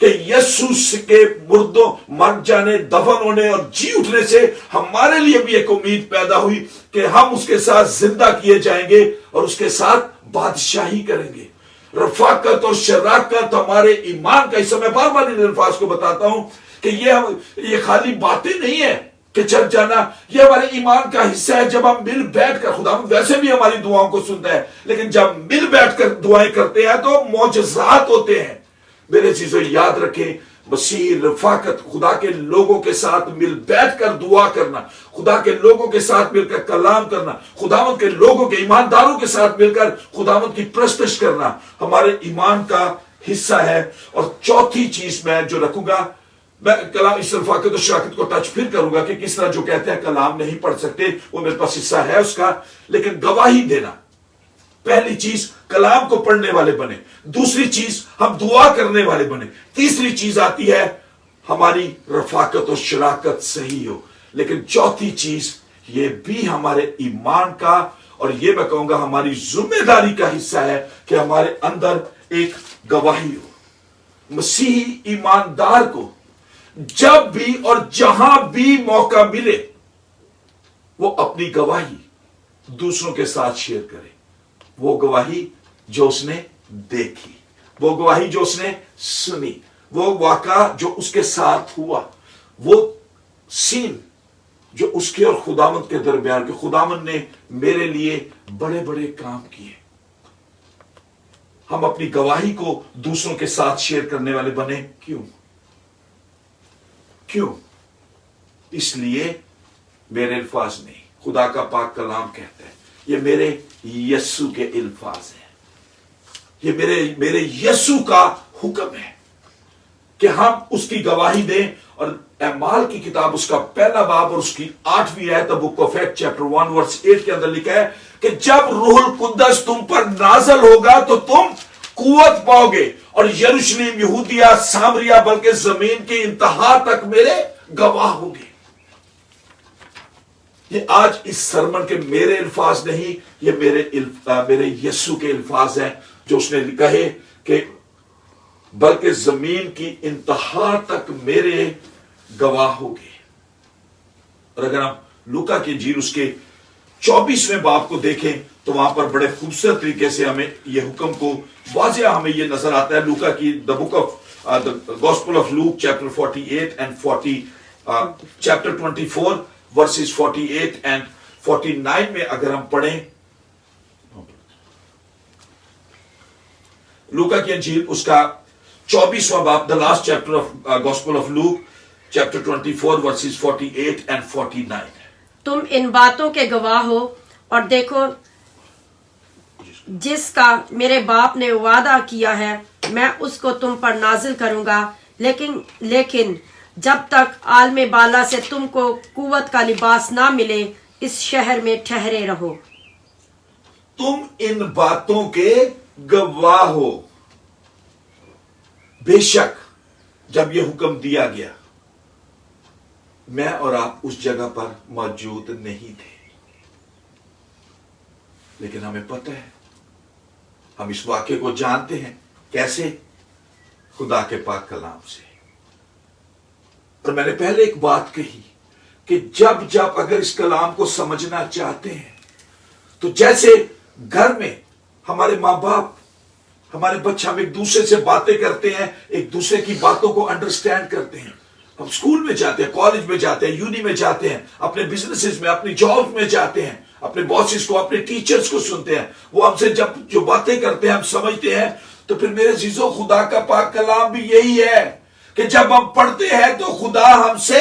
کہ یسوع کے مردوں مر جانے، دفن ہونے اور جی اٹھنے سے ہمارے لیے بھی ایک امید پیدا ہوئی کہ ہم اس کے ساتھ زندہ کیے جائیں گے اور اس کے ساتھ بادشاہی کریں گے. رفاقت اور شراکت ہمارے ایمان کا حصہ. میں بار بار ان الفاظ کو بتاتا ہوں کہ یہ خالی باتیں نہیں ہیں کہ چرچ جانا، یہ ہمارے ایمان کا حصہ ہے. جب ہم مل بیٹھ کر، خدا ویسے بھی ہماری دعاؤں کو سنتا ہے، لیکن جب مل بیٹھ کر دعائیں کرتے ہیں تو معجزات ہوتے ہیں. میرے چیزوں یاد رکھیں، مسیح رفاقت، خدا کے لوگوں کے ساتھ مل بیٹھ کر دعا کرنا، خدا کے لوگوں کے ساتھ مل کر کلام کرنا، خداوند کے لوگوں کے ایمانداروں کے ساتھ مل کر خداوند کی پرستش کرنا ہمارے ایمان کا حصہ ہے. اور چوتھی چیز میں جو رکھوں گا، میں کلام اس رفاقت اور شراکت کو ٹچ پھر کروں گا کہ کس طرح جو کہتے ہیں کلام نہیں پڑھ سکتے، وہ میرے پاس حصہ ہے اس کا، لیکن گواہی دینا. پہلی چیز کلام کو پڑھنے والے بنے، دوسری چیز ہم دعا کرنے والے بنے، تیسری چیز آتی ہے ہماری رفاقت اور شراکت صحیح ہو. لیکن چوتھی چیز یہ بھی ہمارے ایمان کا، اور یہ میں کہوں گا ہماری ذمہ داری کا حصہ ہے کہ ہمارے اندر ایک گواہی ہو. مسیحی ایماندار کو جب بھی اور جہاں بھی موقع ملے وہ اپنی گواہی دوسروں کے ساتھ شیئر کرے. وہ گواہی جو اس نے دیکھی، وہ گواہی جو اس نے سنی، وہ واقعہ جو اس کے ساتھ ہوا، وہ سین جو اس کے اور خداوند کے درمیان، کہ خداوند نے میرے لیے بڑے بڑے کام کیے. ہم اپنی گواہی کو دوسروں کے ساتھ شیئر کرنے والے بنے. کیوں؟ اس لیے میرے الفاظ نہیں، خدا کا پاک کلام کہتا ہے، یہ میرے یسوع کے الفاظ ہیں، یہ میرے یسوع کا حکم ہے کہ ہم اس کی گواہی دیں. اور اعمال کی کتاب اس کا پہلا باب اور اس کی 8ویں آیت، بک آف ایکٹ چیپٹر 1 ورس 8 کے اندر لکھا ہے کہ جب روح القدس تم پر نازل ہوگا تو تم قوت پاؤ گے، اور یروشلم، یہودیہ، سامریہ، بلکہ زمین کی انتہا تک میرے گواہ ہوں گے. یہ آج اس سرمن کے میرے الفاظ نہیں، یہ میرے یسوع کے الفاظ ہیں جو اس نے کہے کہ بلکہ زمین کی انتہا تک میرے گواہ ہوگے۔ اور اگر ہم لوکا کی انجیل اس کے 24ویں باب کو دیکھیں تو وہاں پر بڑے خوبصورت طریقے سے ہمیں یہ حکم کو واضح ہمیں یہ نظر آتا ہے۔ لوکا کی the book of the Gospel of Luke chapter 48 and chapter 24 verses 48 and 49 میں اگر ہم پڑھیں، لوکا کی انجیل اس کا 24واں باب، the last chapter of Gospel of Luke chapter 24 verses 48 and 49۔ تم ان باتوں کے گواہ ہو، اور دیکھو جس کا میرے باپ نے وعدہ کیا ہے میں اس کو تم پر نازل کروں گا، لیکن جب تک عالم بالا سے تم کو قوت کا لباس نہ ملے اس شہر میں ٹھہرے رہو۔ تم ان باتوں کے گواہ ہو۔ بے شک جب یہ حکم دیا گیا میں اور آپ اس جگہ پر موجود نہیں تھے، لیکن ہمیں پتہ ہے، ہم اس واقعے کو جانتے ہیں۔ کیسے؟ خدا کے پاک کلام سے۔ اور میں نے پہلے ایک بات کہی کہ جب اگر اس کلام کو سمجھنا چاہتے ہیں تو جیسے گھر میں ہمارے ماں باپ، ہمارے بچے، ہم ایک دوسرے سے باتیں کرتے ہیں، ایک دوسرے کی باتوں کو انڈرسٹینڈ کرتے ہیں۔ ہم اسکول میں جاتے ہیں، کالج میں جاتے ہیں، یونی میں جاتے ہیں، اپنے بزنسز میں، اپنی جاب میں جاتے ہیں، اپنے باسز کو، اپنے ٹیچرز کو سنتے ہیں، وہ ہم سے جب جو باتیں کرتے ہیں ہم سمجھتے ہیں۔ تو پھر میرے عزیزو، خدا کا پاک کلام بھی یہی ہے کہ جب ہم پڑھتے ہیں تو خدا ہم سے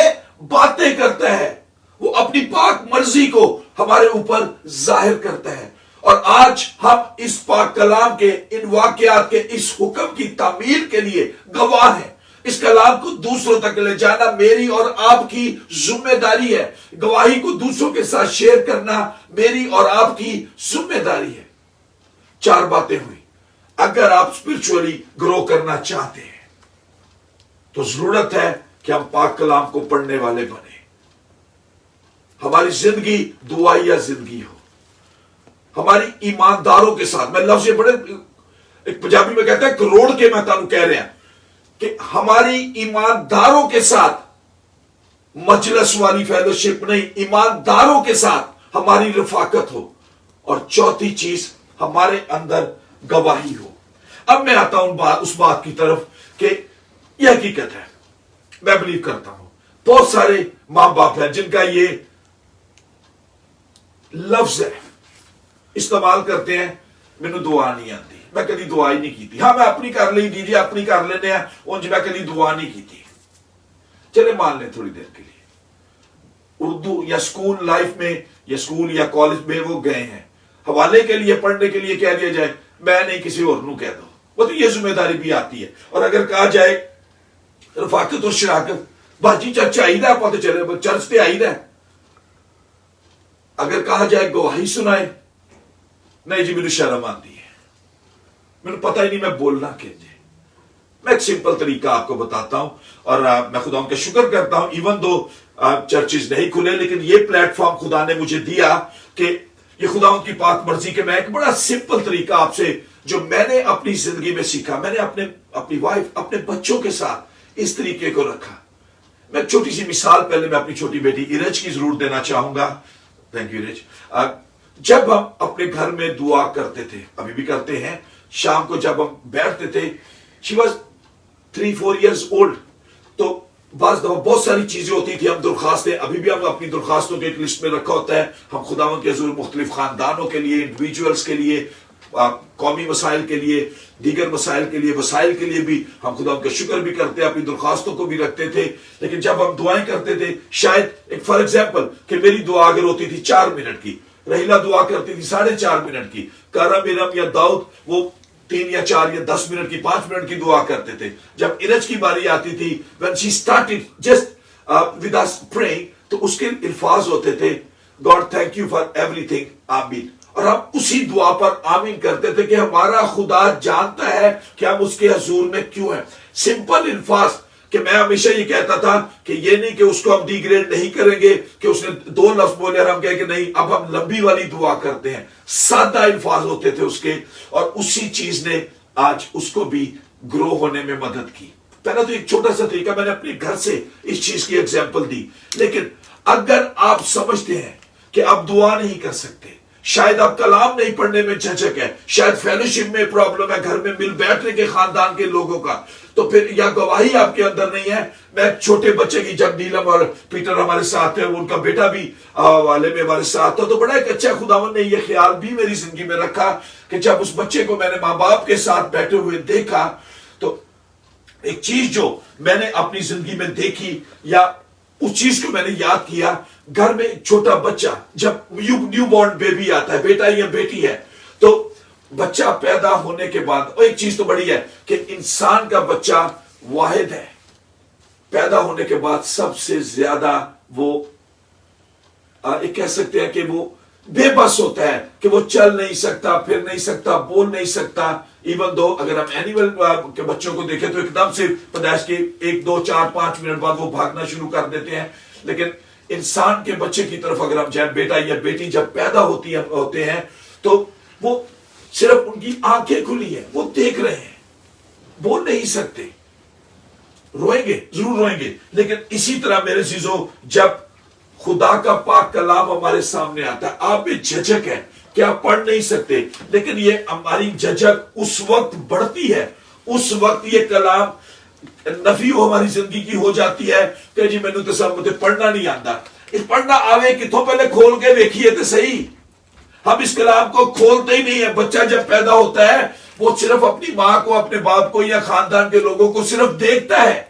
باتیں کرتا ہے، وہ اپنی پاک مرضی کو ہمارے اوپر ظاہر کرتا ہے۔ اور آج ہم اس پاک کلام کے ان واقعات کے اس حکم کی تعمیل کے لیے گواہ ہیں۔ اس کلام کو دوسروں تک لے جانا میری اور آپ کی ذمہ داری ہے۔ گواہی کو دوسروں کے ساتھ شیئر کرنا میری اور آپ کی ذمہ داری ہے۔ 4 باتیں ہوئی۔ اگر آپ اسپرچولی گرو کرنا چاہتے ہیں تو ضرورت ہے کہ ہم پاک کلام کو پڑھنے والے بنیں، ہماری زندگی دعائیا زندگی ہو، ہماری ایمانداروں کے ساتھ، میں لفظ یہ بڑے ایک پنجابی میں کہتا ہے کروڑ کے میں تانوں کہہ رہے ہیں کہ ہماری ایمانداروں کے ساتھ مجلس والی فیلوشپ نہیں، ایمانداروں کے ساتھ ہماری رفاقت ہو۔ اور چوتھی چیز، ہمارے اندر گواہی ہو۔ اب میں آتا ہوں اس بات کی طرف کہ یہ حقیقت ہے، میں بلیو کرتا ہوں بہت سارے ماں باپ ہیں جن کا یہ لفظ ہے، استعمال کرتے ہیں، مینو دعا نہیں آتی، میں کبھی دعا ہی نہیں کی تھی۔ ہاں میں اپنی کر لی دیجیے، اپنی کر لینے ہیں، ان میں کبھی دعا نہیں کی تھی۔ چلے مان لیں تھوڑی دیر کے لیے اردو یا اسکول لائف میں یا اسکول یا کالج میں وہ گئے ہیں، حوالے کے لیے پڑھنے کے لیے کہہ دیا جائے میں نہیں کسی اور نو کہہ دو، وہ تو یہ ذمہ داری بھی آتی ہے۔ اور اگر کہا جائے رفاقت اور شراکت، باجی چرچ آئی دا پتہ چلے چرچ پہ آئی دا۔ اگر کہا جائے گواہی سنائے، نہیں جی میری شرم آتی ہے، میرے پتہ ہی نہیں میں بولنا کیسے۔ میں ایک سمپل طریقہ آپ کو بتاتا ہوں، اور میں خدا ان کا شکر کرتا ہوں ایون دو چرچز نہیں کھلے، لیکن یہ پلیٹ فارم خدا نے مجھے دیا کہ یہ خدا ان کی پاک مرضی کے میں ایک بڑا سمپل طریقہ آپ سے جو میں نے اپنی زندگی میں سیکھا، میں نے اپنی وائف، اپنے بچوں کے ساتھ اس طریقے کو رکھا۔ میں چھوٹی سی مثال پہلے میں اپنی چھوٹی بیٹی ارج کی ضرور دینا چاہوں گا۔ تھینک یو ارج۔ جب ہم اپنے گھر میں دعا کرتے تھے، ابھی بھی کرتے ہیں، شام کو جب ہم بیٹھتے تھے، she was 3-4 years old، تو بعض دفعہ بہت ساری چیزیں ہوتی تھی، ہم درخواستیں، ابھی بھی ہم اپنی درخواستوں کے ایک لسٹ میں رکھا ہوتا ہے، ہم خداوند کے حضور مختلف خاندانوں کے لیے، انڈیویجولز کے لیے، قومی مسائل کے لیے، دیگر مسائل کے لیے، وسائل کے لیے بھی ہم خدا کا شکر بھی کرتے، اپنی درخواستوں کو بھی رکھتے تھے۔ لیکن جب ہم دعائیں کرتے تھے، شاید ایک فار ایگزامپل کہ میری دعا اگر ہوتی تھی 4 منٹ کی، رحیلہ دعا کرتی تھی 4.5 منٹ کی، کارا میرم یا داؤد وہ 3 یا 4 یا 10 منٹ کی، 5 منٹ کی دعا کرتے تھے۔ جب ارج کی باری آتی تھی، when she started just with us praying، تو اس کے الفاظ ہوتے تھے God thank you for everything، آمین۔ اور ہم اسی دعا پر آمین کرتے تھے کہ ہمارا خدا جانتا ہے کہ ہم اس کے حضور میں کیوں ہیں۔ سمپل الفاظ کہ میں ہمیشہ یہ کہتا تھا کہ یہ نہیں کہ اس کو ہم ڈی گریڈ نہیں کریں گے کہ اس نے 2 لفظ بولے اور ہم کہیں کہ نہیں اب ہم لمبی والی دعا کرتے ہیں. سادہ الفاظ ہوتے تھے اس کے, اور اسی چیز نے آج اس کو بھی گرو ہونے میں مدد کی. پہلا تو ایک چھوٹا سا طریقہ میں نے اپنے گھر سے اس چیز کی ایگزامپل دی. لیکن اگر آپ سمجھتے ہیں کہ آپ دعا نہیں کر سکتے, شاید آپ کلام نہیں پڑھنے میں جھجک ہے, شاید فیلوشپ میں پرابلم ہے گھر میں مل بیٹھنے کے خاندان کے لوگوں کا, تو پھر یا گواہی آپ کے اندر نہیں ہے. میں چھوٹے بچے کی جب نیلم اور پیٹر ہمارے ساتھ ہے, ان کا بیٹا بھی والے میں ہمارے ساتھ تھا, تو بڑا ایک اچھا خداوند نے یہ خیال بھی میری زندگی میں رکھا کہ جب اس بچے کو میں نے ماں باپ کے ساتھ بیٹھے ہوئے دیکھا, تو ایک چیز جو میں نے اپنی زندگی میں دیکھی یا اس چیز کو میں نے یاد کیا, گھر میں ایک چھوٹا بچہ جب نیو بورن بیبی آتا ہے, بیٹا یا بیٹی ہے, تو بچہ پیدا ہونے کے بعد, اور ایک چیز تو بڑی ہے کہ انسان کا بچہ واحد ہے, پیدا ہونے کے بعد سب سے زیادہ وہ ایک کہہ سکتے ہیں کہ وہ بے بس ہوتا ہے کہ وہ چل نہیں سکتا, پھر نہیں سکتا, بول نہیں سکتا. ایون دو اگر ہم اینیمل کے بچوں کو دیکھیں تو ایک دم سے پیدائش کے 1 2 4 5 منٹ بعد وہ بھاگنا شروع کر دیتے ہیں. لیکن انسان کے بچے کی طرف اگر ہم جائیں, بیٹا یا بیٹی جب پیدا ہوتے ہیں تو وہ صرف ان کی آنکھیں کھلی ہیں, وہ دیکھ رہے ہیں, بول نہیں سکتے, روئیں گے ضرور روئیں گے. لیکن اسی طرح میرے عزیزو, جب خدا کا پاک کلام ہمارے سامنے آتا ہے, آپ میں جھجک ہے کہ آپ پڑھ نہیں سکتے, لیکن یہ ہماری جھجک اس وقت بڑھتی ہے, اس وقت یہ کلام نفی ہماری زندگی کی ہو جاتی ہے کہ جی میں نے تو سب مجھے پڑھنا نہیں آتا. اس پڑھنا آوے کتوں پہلے کھول کے دیکھیے تو صحیح. ہم اس کلام کو کھولتے ہی نہیں ہے. بچہ جب پیدا ہوتا ہے وہ صرف اپنی ماں کو, اپنے باپ کو یا خاندان کے لوگوں کو صرف دیکھتا ہے,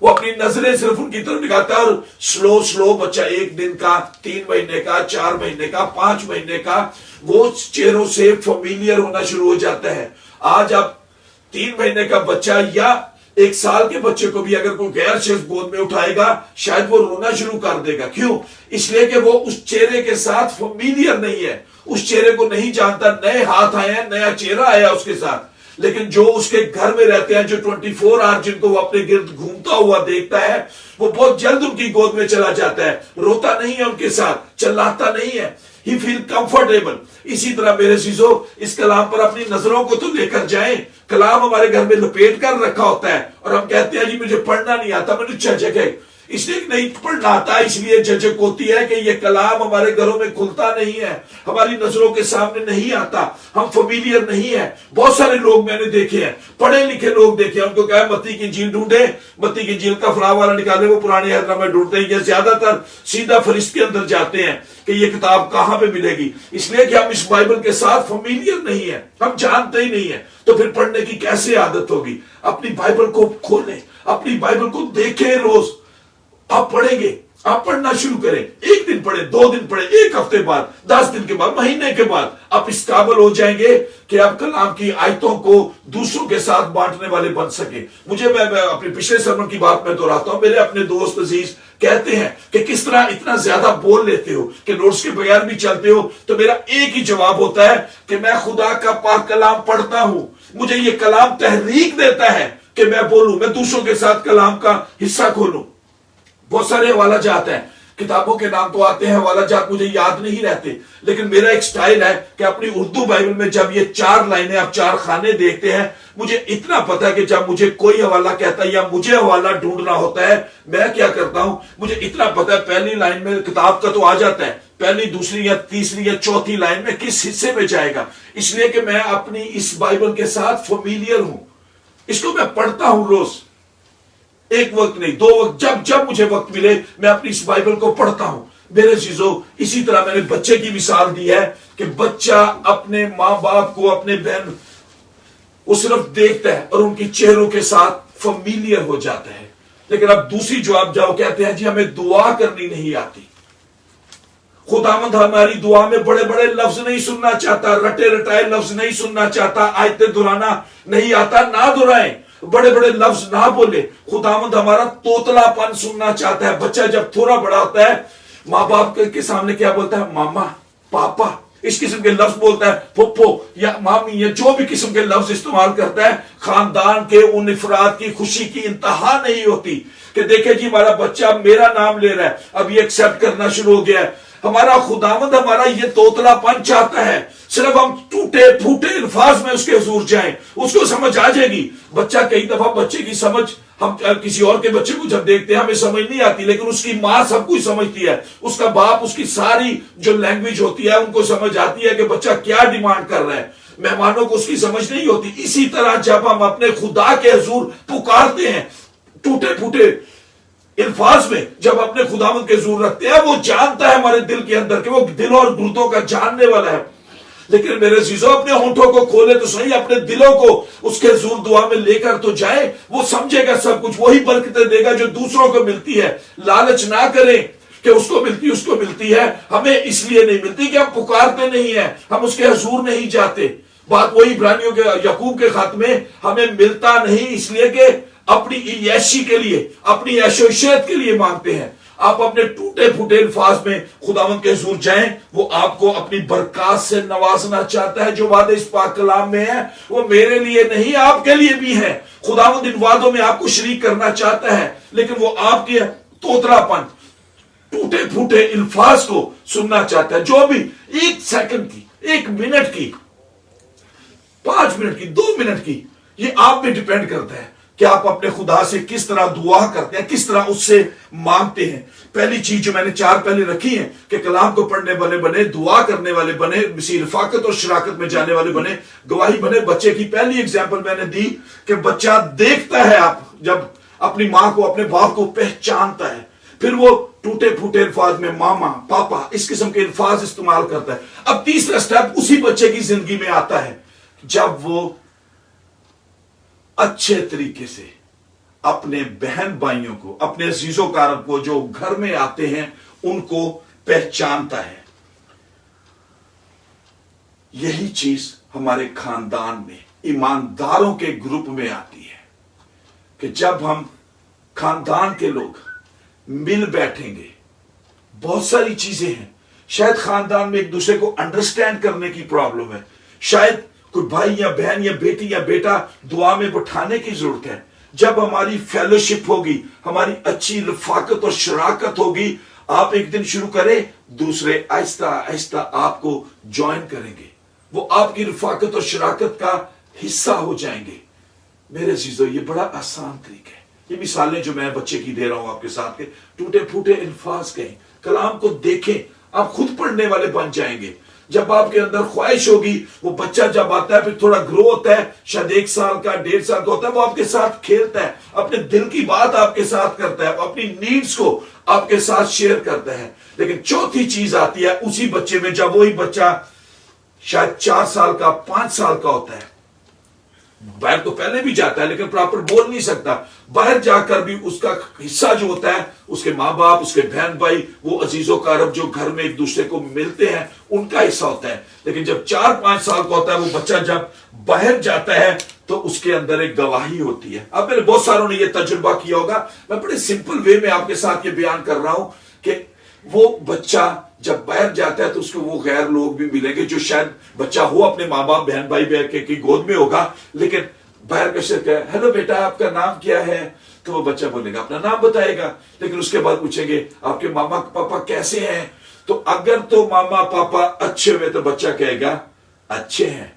وہ اپنی نظریں صرف ان کی طرف نکالتا ہے, اور سلو بچہ 1 دن کا, 3 مہینے کا, 4 مہینے کا, 5 مہینے کا, وہ چہروں سے فیملیئر ہونا شروع ہو جاتا ہے. آج آپ 3 مہینے کا بچہ یا 1 سال کے بچے کو بھی اگر کوئی غیر شخص گود میں اٹھائے گا, شاید وہ رونا شروع کر دے گا. کیوں؟ اس لیے کہ وہ اس چہرے کے ساتھ فیملیئر نہیں ہے, اس چہرے کو نہیں جانتا. نئے ہاتھ آئے ہیں, نیا چہرہ آیا اس کے ساتھ, لیکن جو اس کے گھر میں رہتے ہیں, جو 24 آور جن کو وہ اپنے گرد گھومتا ہوا دیکھتا ہے, وہ بہت جلد ان کی گود میں چلا جاتا ہے, روتا نہیں ہے ان کے ساتھ, چلاتا نہیں ہے. He feel comfortable. اسی طرح میرے عزیزو, اس کلام پر اپنی نظروں کو تو لے کر جائیں. کلام ہمارے گھر میں لپیٹ کر رکھا ہوتا ہے, اور ہم کہتے ہیں جی مجھے پڑھنا نہیں آتا, مجھے جھجک ہے. اس لیے نہیں پڑھنا آتا, اس لیے جھجک ہوتی ہے کہ یہ کلام ہمارے گھروں میں کھلتا نہیں ہے, ہماری نظروں کے سامنے نہیں آتا, ہم فیملیئر نہیں ہے. بہت سارے لوگ میں نے دیکھے ہیں, پڑھے لکھے لوگ دیکھے ہیں, ان کو کہا متی کی انجیل ڈھونڈے, متی کی انجیل کا فلاں والا نکالے, وہ پرانے عہد نامے ڈھونڈتے ہیں. یہ زیادہ تر سیدھا فہرست کے اندر جاتے ہیں کہ یہ کتاب کہاں پہ ملے گی, اس لیے کہ ہم اس بائبل کے ساتھ فیملیئر نہیں ہے, ہم جانتے ہی نہیں ہیں. تو پھر پڑھنے کی کیسے عادت ہوگی؟ اپنی بائبل کو کھولیں, اپنی بائبل کو دیکھیں. روز آپ پڑھیں گے, آپ پڑھنا شروع کریں. 1 دن پڑھیں, 2 دن پڑھیں, 1 ہفتے بعد, 10 دن کے بعد, مہینے کے بعد آپ اس قابل ہو جائیں گے کہ آپ کلام کی آیتوں کو دوسروں کے ساتھ بانٹنے والے بن سکیں. مجھے میں اپنے پچھلے سرمن کی بات میں دہراتا ہوں, میرے اپنے دوست عزیز کہتے ہیں کہ کس طرح اتنا زیادہ بول لیتے ہو کہ نوٹس کے بغیر بھی چلتے ہو. تو میرا ایک ہی جواب ہوتا ہے کہ میں خدا کا پاک کلام پڑھتا ہوں, مجھے یہ کلام تحریک دیتا ہے کہ میں بولوں, میں دوسروں کے ساتھ کلام کا حصہ کھولوں. بہت سارے حوالہ جات ہیں, کتابوں کے نام تو آتے ہیں, حوالہ جات مجھے یاد نہیں رہتے, لیکن میرا ایک سٹائل ہے کہ اپنی اردو بائبل میں جب یہ 4 لائنیں, آپ 4 خانے دیکھتے ہیں, مجھے اتنا پتا ہے کہ جب مجھے کوئی حوالہ کہتا ہے یا مجھے حوالہ ڈھونڈنا ہوتا ہے, میں کیا کرتا ہوں, مجھے اتنا پتا ہے پہلی لائن میں کتاب کا تو آ جاتا ہے, پہلی, دوسری یا تیسری یا چوتھی لائن میں کس حصے میں جائے گا. اس لیے کہ میں اپنی اس بائبل کے ساتھ فیملیئر ہوں, اس کو میں پڑھتا ہوں روز, 1 وقت نہیں, 2 وقت, جب مجھے وقت ملے میں اپنی اس بائبل کو پڑھتا ہوں. میرے عزیزو, اسی طرح میں نے بچے کی مثال دی ہے کہ بچہ اپنے ماں باپ کو, اپنے بہن, وہ صرف دیکھتا ہے اور ان کی چہروں کے ساتھ فیملیئر ہو جاتا ہے. لیکن اب دوسری جو آپ جاؤ, کہتے ہیں جی ہمیں دعا کرنی نہیں آتی. خداوند ہماری دعا میں بڑے بڑے لفظ نہیں سننا چاہتا, رٹے رٹائے لفظ نہیں سننا چاہتا, آیتیں دہرانا نہیں آتا, نہ دہرائیں, بڑے بڑے لفظ نہ بولے. خداوند ہمارا توتلا پن سننا چاہتا ہے. بچہ جب تھوڑا بڑا ہوتا ہے, ماں باپ کے سامنے کیا بولتا ہے؟ ماما, پاپا. اس قسم کے لفظ بولتا ہے، پھپھو یا مامی یا جو بھی قسم کے لفظ استعمال کرتا ہے، خاندان کے ان افراد کی خوشی کی انتہا نہیں ہوتی کہ دیکھیں جی ہمارا بچہ میرا نام لے رہا ہے، اب یہ ایکسپٹ کرنا شروع ہو گیا ہے۔ ہمارا خداوند ہمارا یہ توتلا پن چاہتا ہے، صرف ہم ٹوٹے پھوٹے الفاظ میں اس کے حضور جائیں، اس کو سمجھ آ جائے گی۔ بچہ کئی دفعہ بچے کی سمجھ ہم کسی اور کے بچے کو جب دیکھتے ہیں ہمیں سمجھ نہیں آتی، لیکن اس کی ماں سب کچھ سمجھتی ہے، اس کا باپ اس کی ساری جو لینگویج ہوتی ہے ان کو سمجھ آتی ہے کہ بچہ کیا ڈیمانڈ کر رہا ہے۔ مہمانوں کو اس کی سمجھ نہیں ہوتی۔ اسی طرح جب ہم اپنے خدا کے حضور پکارتے ہیں ٹوٹے پھوٹے الفاظ میں، جب اپنے خداوند کے حضور رکھتے ہیں، وہ جانتا ہے ہمارے دل کے اندر کہ وہ دل اور گردوں کا جاننے والا ہے۔ لیکن میرے عزیزو اپنے ہونٹوں کو کھولے تو صحیح، اپنے دلوں کو اس کے حضور دعا میں لے کر تو جائے، وہ سمجھے گا سب کچھ، وہی برکتیں دے گا جو دوسروں کو ملتی ہے۔ لالچ نہ کریں کہ اس کو ملتی ہے، ہمیں اس لیے نہیں ملتی کہ ہم پکارتے نہیں ہیں، ہم اس کے حضور نہیں جاتے۔ بات وہی عبرانیوں کے یعقوب کے خط میں، ہمیں ملتا نہیں اس لیے کہ اپنی عیاشی کے لیے، اپنی عیش و عشرت کے لیے مانگتے ہیں۔ آپ اپنے ٹوٹے پھوٹے الفاظ میں خداوند کے حضور جائیں، وہ آپ کو اپنی برکات سے نوازنا چاہتا ہے۔ جو وعدے اس پاک کلام میں ہیں وہ میرے لیے نہیں، آپ کے لیے بھی ہے۔ خداوند ان وعدوں میں آپ کو شریک کرنا چاہتا ہے، لیکن وہ آپ کے توتلا پن، ٹوٹے پھوٹے الفاظ کو سننا چاہتا ہے۔ جو بھی 1 سیکنڈ کی، 1 منٹ کی، 5 منٹ کی، 2 منٹ کی، یہ آپ پہ ڈیپینڈ کرتا ہے کہ آپ اپنے خدا سے کس طرح دعا کرتے ہیں، کس طرح اس سے مانگتے ہیں۔ پہلی چیز جو میں نے 4 پہلے رکھی ہیں کہ کلام کو پڑھنے والے بنے، دعا کرنے والے بنے، مسیح رفاقت اور شراکت میں جانے والے بنے، گواہی بنے۔ بچے کی پہلی اگزامپل میں نے دی کہ بچہ دیکھتا ہے، آپ جب اپنی ماں کو، اپنے باپ کو پہچانتا ہے، پھر وہ ٹوٹے پھوٹے الفاظ میں ماما، پاپا، اس قسم کے الفاظ استعمال کرتا ہے۔ اب تیسرا سٹیپ اسی بچے کی زندگی میں آتا ہے جب وہ اچھے طریقے سے اپنے بہن بھائیوں کو، اپنے عزیز و اقارب کو جو گھر میں آتے ہیں ان کو پہچانتا ہے۔ یہی چیز ہمارے خاندان میں ایمانداروں کے گروپ میں آتی ہے کہ جب ہم خاندان کے لوگ مل بیٹھیں گے، بہت ساری چیزیں ہیں، شاید خاندان میں ایک دوسرے کو انڈرسٹینڈ کرنے کی پرابلم ہے، شاید کوئی بھائی یا بہن یا بیٹی یا بیٹا دعا میں بٹھانے کی ضرورت ہے۔ جب ہماری فیلوشپ ہوگی، ہماری اچھی رفاقت اور شراکت ہوگی، آپ ایک دن شروع کریں، دوسرے آہستہ آہستہ آپ کو جوائن کریں گے، وہ آپ کی رفاقت اور شراکت کا حصہ ہو جائیں گے۔ میرے عزیزو یہ بڑا آسان طریقہ ہے۔ یہ مثالیں جو میں بچے کی دے رہا ہوں آپ کے ساتھ کے ٹوٹے پھوٹے الفاظ کہیں، کلام کو دیکھیں، آپ خود پڑھنے والے بن جائیں گے۔ جب آپ کے اندر خواہش ہوگی، وہ بچہ جب آتا ہے پھر تھوڑا گرو ہوتا ہے، شاید 1 سال کا 1.5 سال کا ہوتا ہے، وہ آپ کے ساتھ کھیلتا ہے، اپنے دل کی بات آپ کے ساتھ کرتا ہے، اپنی نیڈز کو آپ کے ساتھ شیئر کرتا ہے۔ لیکن چوتھی چیز آتی ہے اسی بچے میں، جب وہی بچہ شاید 4 سال کا 5 سال کا ہوتا ہے، باہر تو پہلے بھی جاتا ہے لیکن پراپر بول نہیں سکتا، باہر جا کر بھی اس کا حصہ جو ہوتا ہے، اس کے ماں باپ، اس کے بہن بھائی، وہ عزیز و اقارب جو گھر میں ایک دوسرے کو ملتے ہیں، ان کا حصہ ہوتا ہے۔ لیکن جب 4-5 سال کا ہوتا ہے، وہ بچہ جب باہر جاتا ہے تو اس کے اندر ایک گواہی ہوتی ہے۔ اب میرے بہت ساروں نے یہ تجربہ کیا ہوگا، میں بڑے سمپل وے میں آپ کے ساتھ یہ بیان کر رہا ہوں کہ وہ بچہ جب باہر جاتا ہے تو اس کو وہ غیر لوگ بھی ملیں گے جو شاید بچہ ہو اپنے ماں باپ بہن بھائی کی گود میں ہوگا، لیکن باہر کا شخص کہے ہیلو بیٹا آپ کا نام کیا ہے، تو وہ بچہ بولے گا اپنا نام بتائے گا، لیکن اس کے بعد پوچھیں گے آپ کے ماما پاپا کیسے ہیں، تو اگر تو ماما پاپا اچھے ہوئے تو بچہ کہے گا اچھے ہیں،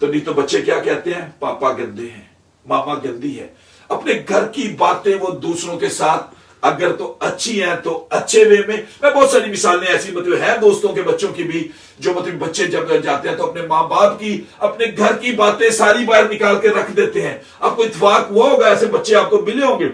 تو نہیں تو بچے کیا کہتے ہیں، پاپا گندے ہیں، ماما گندی ہے۔ اپنے گھر کی باتیں وہ دوسروں کے ساتھ اگر تو اچھی ہیں تو اچھے وے میں بہت ساری مثالیں ایسی ہے دوستوں کے بچوں کی بھی، جو بچے جب جاتے ہیں تو اپنے ماں باپ کی، اپنے گھر کی باتیں ساری باہر نکال کے رکھ دیتے ہیں۔ آپ کو اتفاق ہوا ہوگا، ایسے بچے آپ کو ملے ہوں گے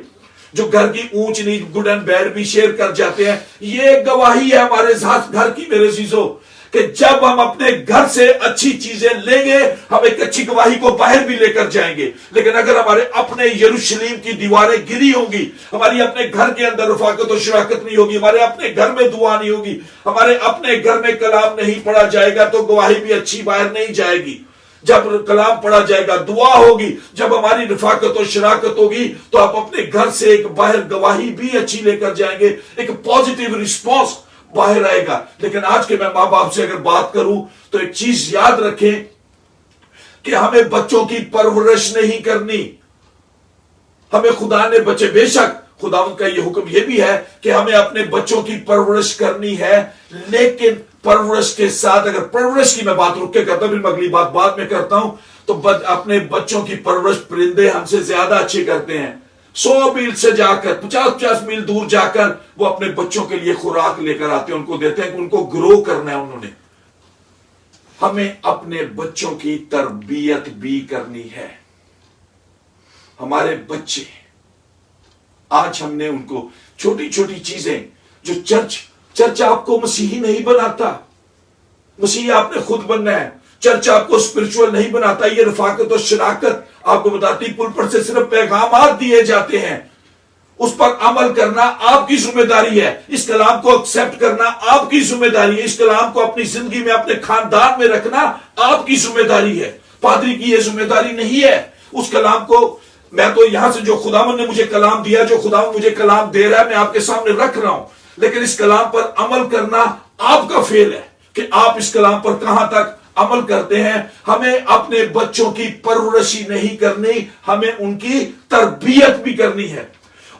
جو گھر کی اونچ نیچ گڈ اینڈ بیڈ بھی شیئر کر جاتے ہیں۔ یہ گواہی ہے ہمارے ساتھ گھر کی میرے عزیزو، کہ جب ہم اپنے گھر سے اچھی چیزیں لیں گے ہم ایک اچھی گواہی کو باہر بھی لے کر جائیں گے۔ لیکن اگر ہمارے اپنے یروشلیم کی دیواریں گری ہوں گی، ہماری اپنے گھر کے اندر رفاقت و شراکت نہیں ہوگی، ہمارے اپنے گھر میں دعا نہیں ہوگی، ہمارے اپنے گھر میں کلام نہیں پڑھا جائے گا، تو گواہی بھی اچھی باہر نہیں جائے گی۔ جب کلام پڑھا جائے گا، دعا ہوگی، جب ہماری رفاقت و شراکت ہوگی، تو آپ اپنے گھر سے ایک باہر گواہی بھی اچھی لے کر جائیں گے، ایک پازیٹیو رسپانس باہر آئے گا. لیکن آج کے میں ماں باپ سے اگر بات کروں تو ایک چیز یاد رکھیں کہ ہمیں بچوں کی پرورش نہیں کرنی. ہمیں خدا نے بچے، بے شک خداوند کا یہ حکم یہ بھی ہے کہ ہمیں اپنے بچوں کی پرورش کرنی ہے، لیکن پرورش کے ساتھ، اگر پرورش کی میں بات رک کے کرتا ہوں، پھر میں اگلی بات بعد میں کرتا ہوں، تو اپنے بچوں کی پرورش پرندے ہم سے زیادہ اچھے کرتے ہیں. 100 میل سے جا کر 50 میل دور جا کر وہ اپنے بچوں کے لیے خوراک لے کر آتے ہیں، ان کو دیتے ہیں کہ ان کو گرو کرنا ہے انہوں نے. ہمیں اپنے بچوں کی تربیت بھی کرنی ہے. ہمارے بچے، آج ہم نے ان کو چھوٹی چھوٹی چیزیں جو چرچ آپ کو مسیحی نہیں بناتا، مسیحی آپ نے خود بننا ہے. چرچ آپ کو اسپرچول نہیں بناتا. یہ رفاقت اور شراکت آپ کو بتاتی پلپٹ سے صرف پیغامات دیے جاتے ہیں، اس پر عمل کرنا آپ کی ذمہ داری ہے. اس کلام کو ایکسپٹ کرنا آپ کی ذمہ داری ہے. اس کلام کو اپنی زندگی میں، اپنے خاندان میں رکھنا آپ کی ذمہ داری ہے. پادری کی یہ ذمہ داری نہیں ہے. اس کلام کو میں تو یہاں سے جو خداوند نے مجھے کلام دیا، جو خداوند مجھے کلام دے رہا ہے، میں آپ کے سامنے رکھ رہا ہوں، لیکن اس کلام پر عمل کرنا آپ کا فعل ہے کہ آپ اس کلام پر کہاں تک عمل کرتے ہیں. ہمیں اپنے بچوں کی پرورشی نہیں کرنی، ہمیں ان کی تربیت بھی کرنی ہے.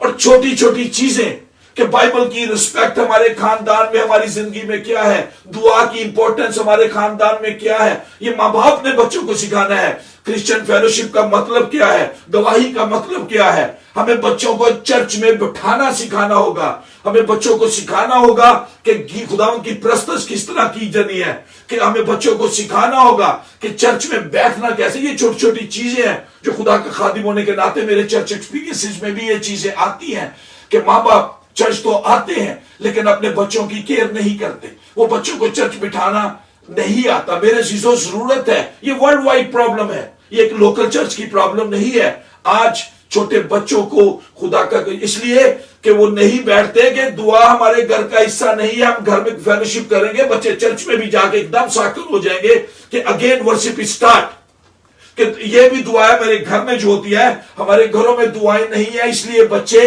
اور چھوٹی چھوٹی چیزیں کہ بائبل کی رسپیکٹ ہمارے خاندان میں، ہماری زندگی میں کیا ہے، دعا کی امپورٹنس ہمارے خاندان میں کیا ہے، یہ ماں باپ نے بچوں کو سکھانا ہے. کرسچن فیلوشپ کا مطلب کیا ہے، گواہی کا مطلب کیا ہے. ہمیں بچوں کو چرچ میں بٹھانا سکھانا ہوگا. ہمیں بچوں کو سکھانا ہوگا کہ خداوند کی پرستش کس طرح کی جانی ہے، کہ ہمیں بچوں کو سکھانا ہوگا کہ چرچ میں بیٹھنا کیسے. یہ چھوٹی چھوٹی چیزیں ہیں جو خدا کا خادم ہونے کے ناطے میرے چرچ ایکسپیرینس میں بھی یہ چیزیں آتی ہیں کہ ماں باپ چرچ تو آتے ہیں لیکن اپنے بچوں کی کیئر نہیں کرتے. وہ بچوں کو چرچ بٹھانا نہیں آتا. میرے عزیزوں، ضرورت ہے. یہ ورلڈ وائڈ پرابلم ہے، یہ ایک لوکل چرچ کی پرابلم نہیں ہے. آج چھوٹے بچوں کو خدا کا، اس لیے کہ وہ نہیں بیٹھتے کہ دعا ہمارے گھر کا حصہ نہیں ہے، ہم گھر میں فیلوشپ کریں گے. بچے چرچ میں بھی جا کے ایک دم ساکل ہو جائیں گے کہ اگین ورشپ اسٹارٹ، کہ یہ بھی دعا ہے میرے گھر میں جو ہوتی ہے. ہمارے گھروں میں دعائیں نہیں ہیں، اس لیے بچے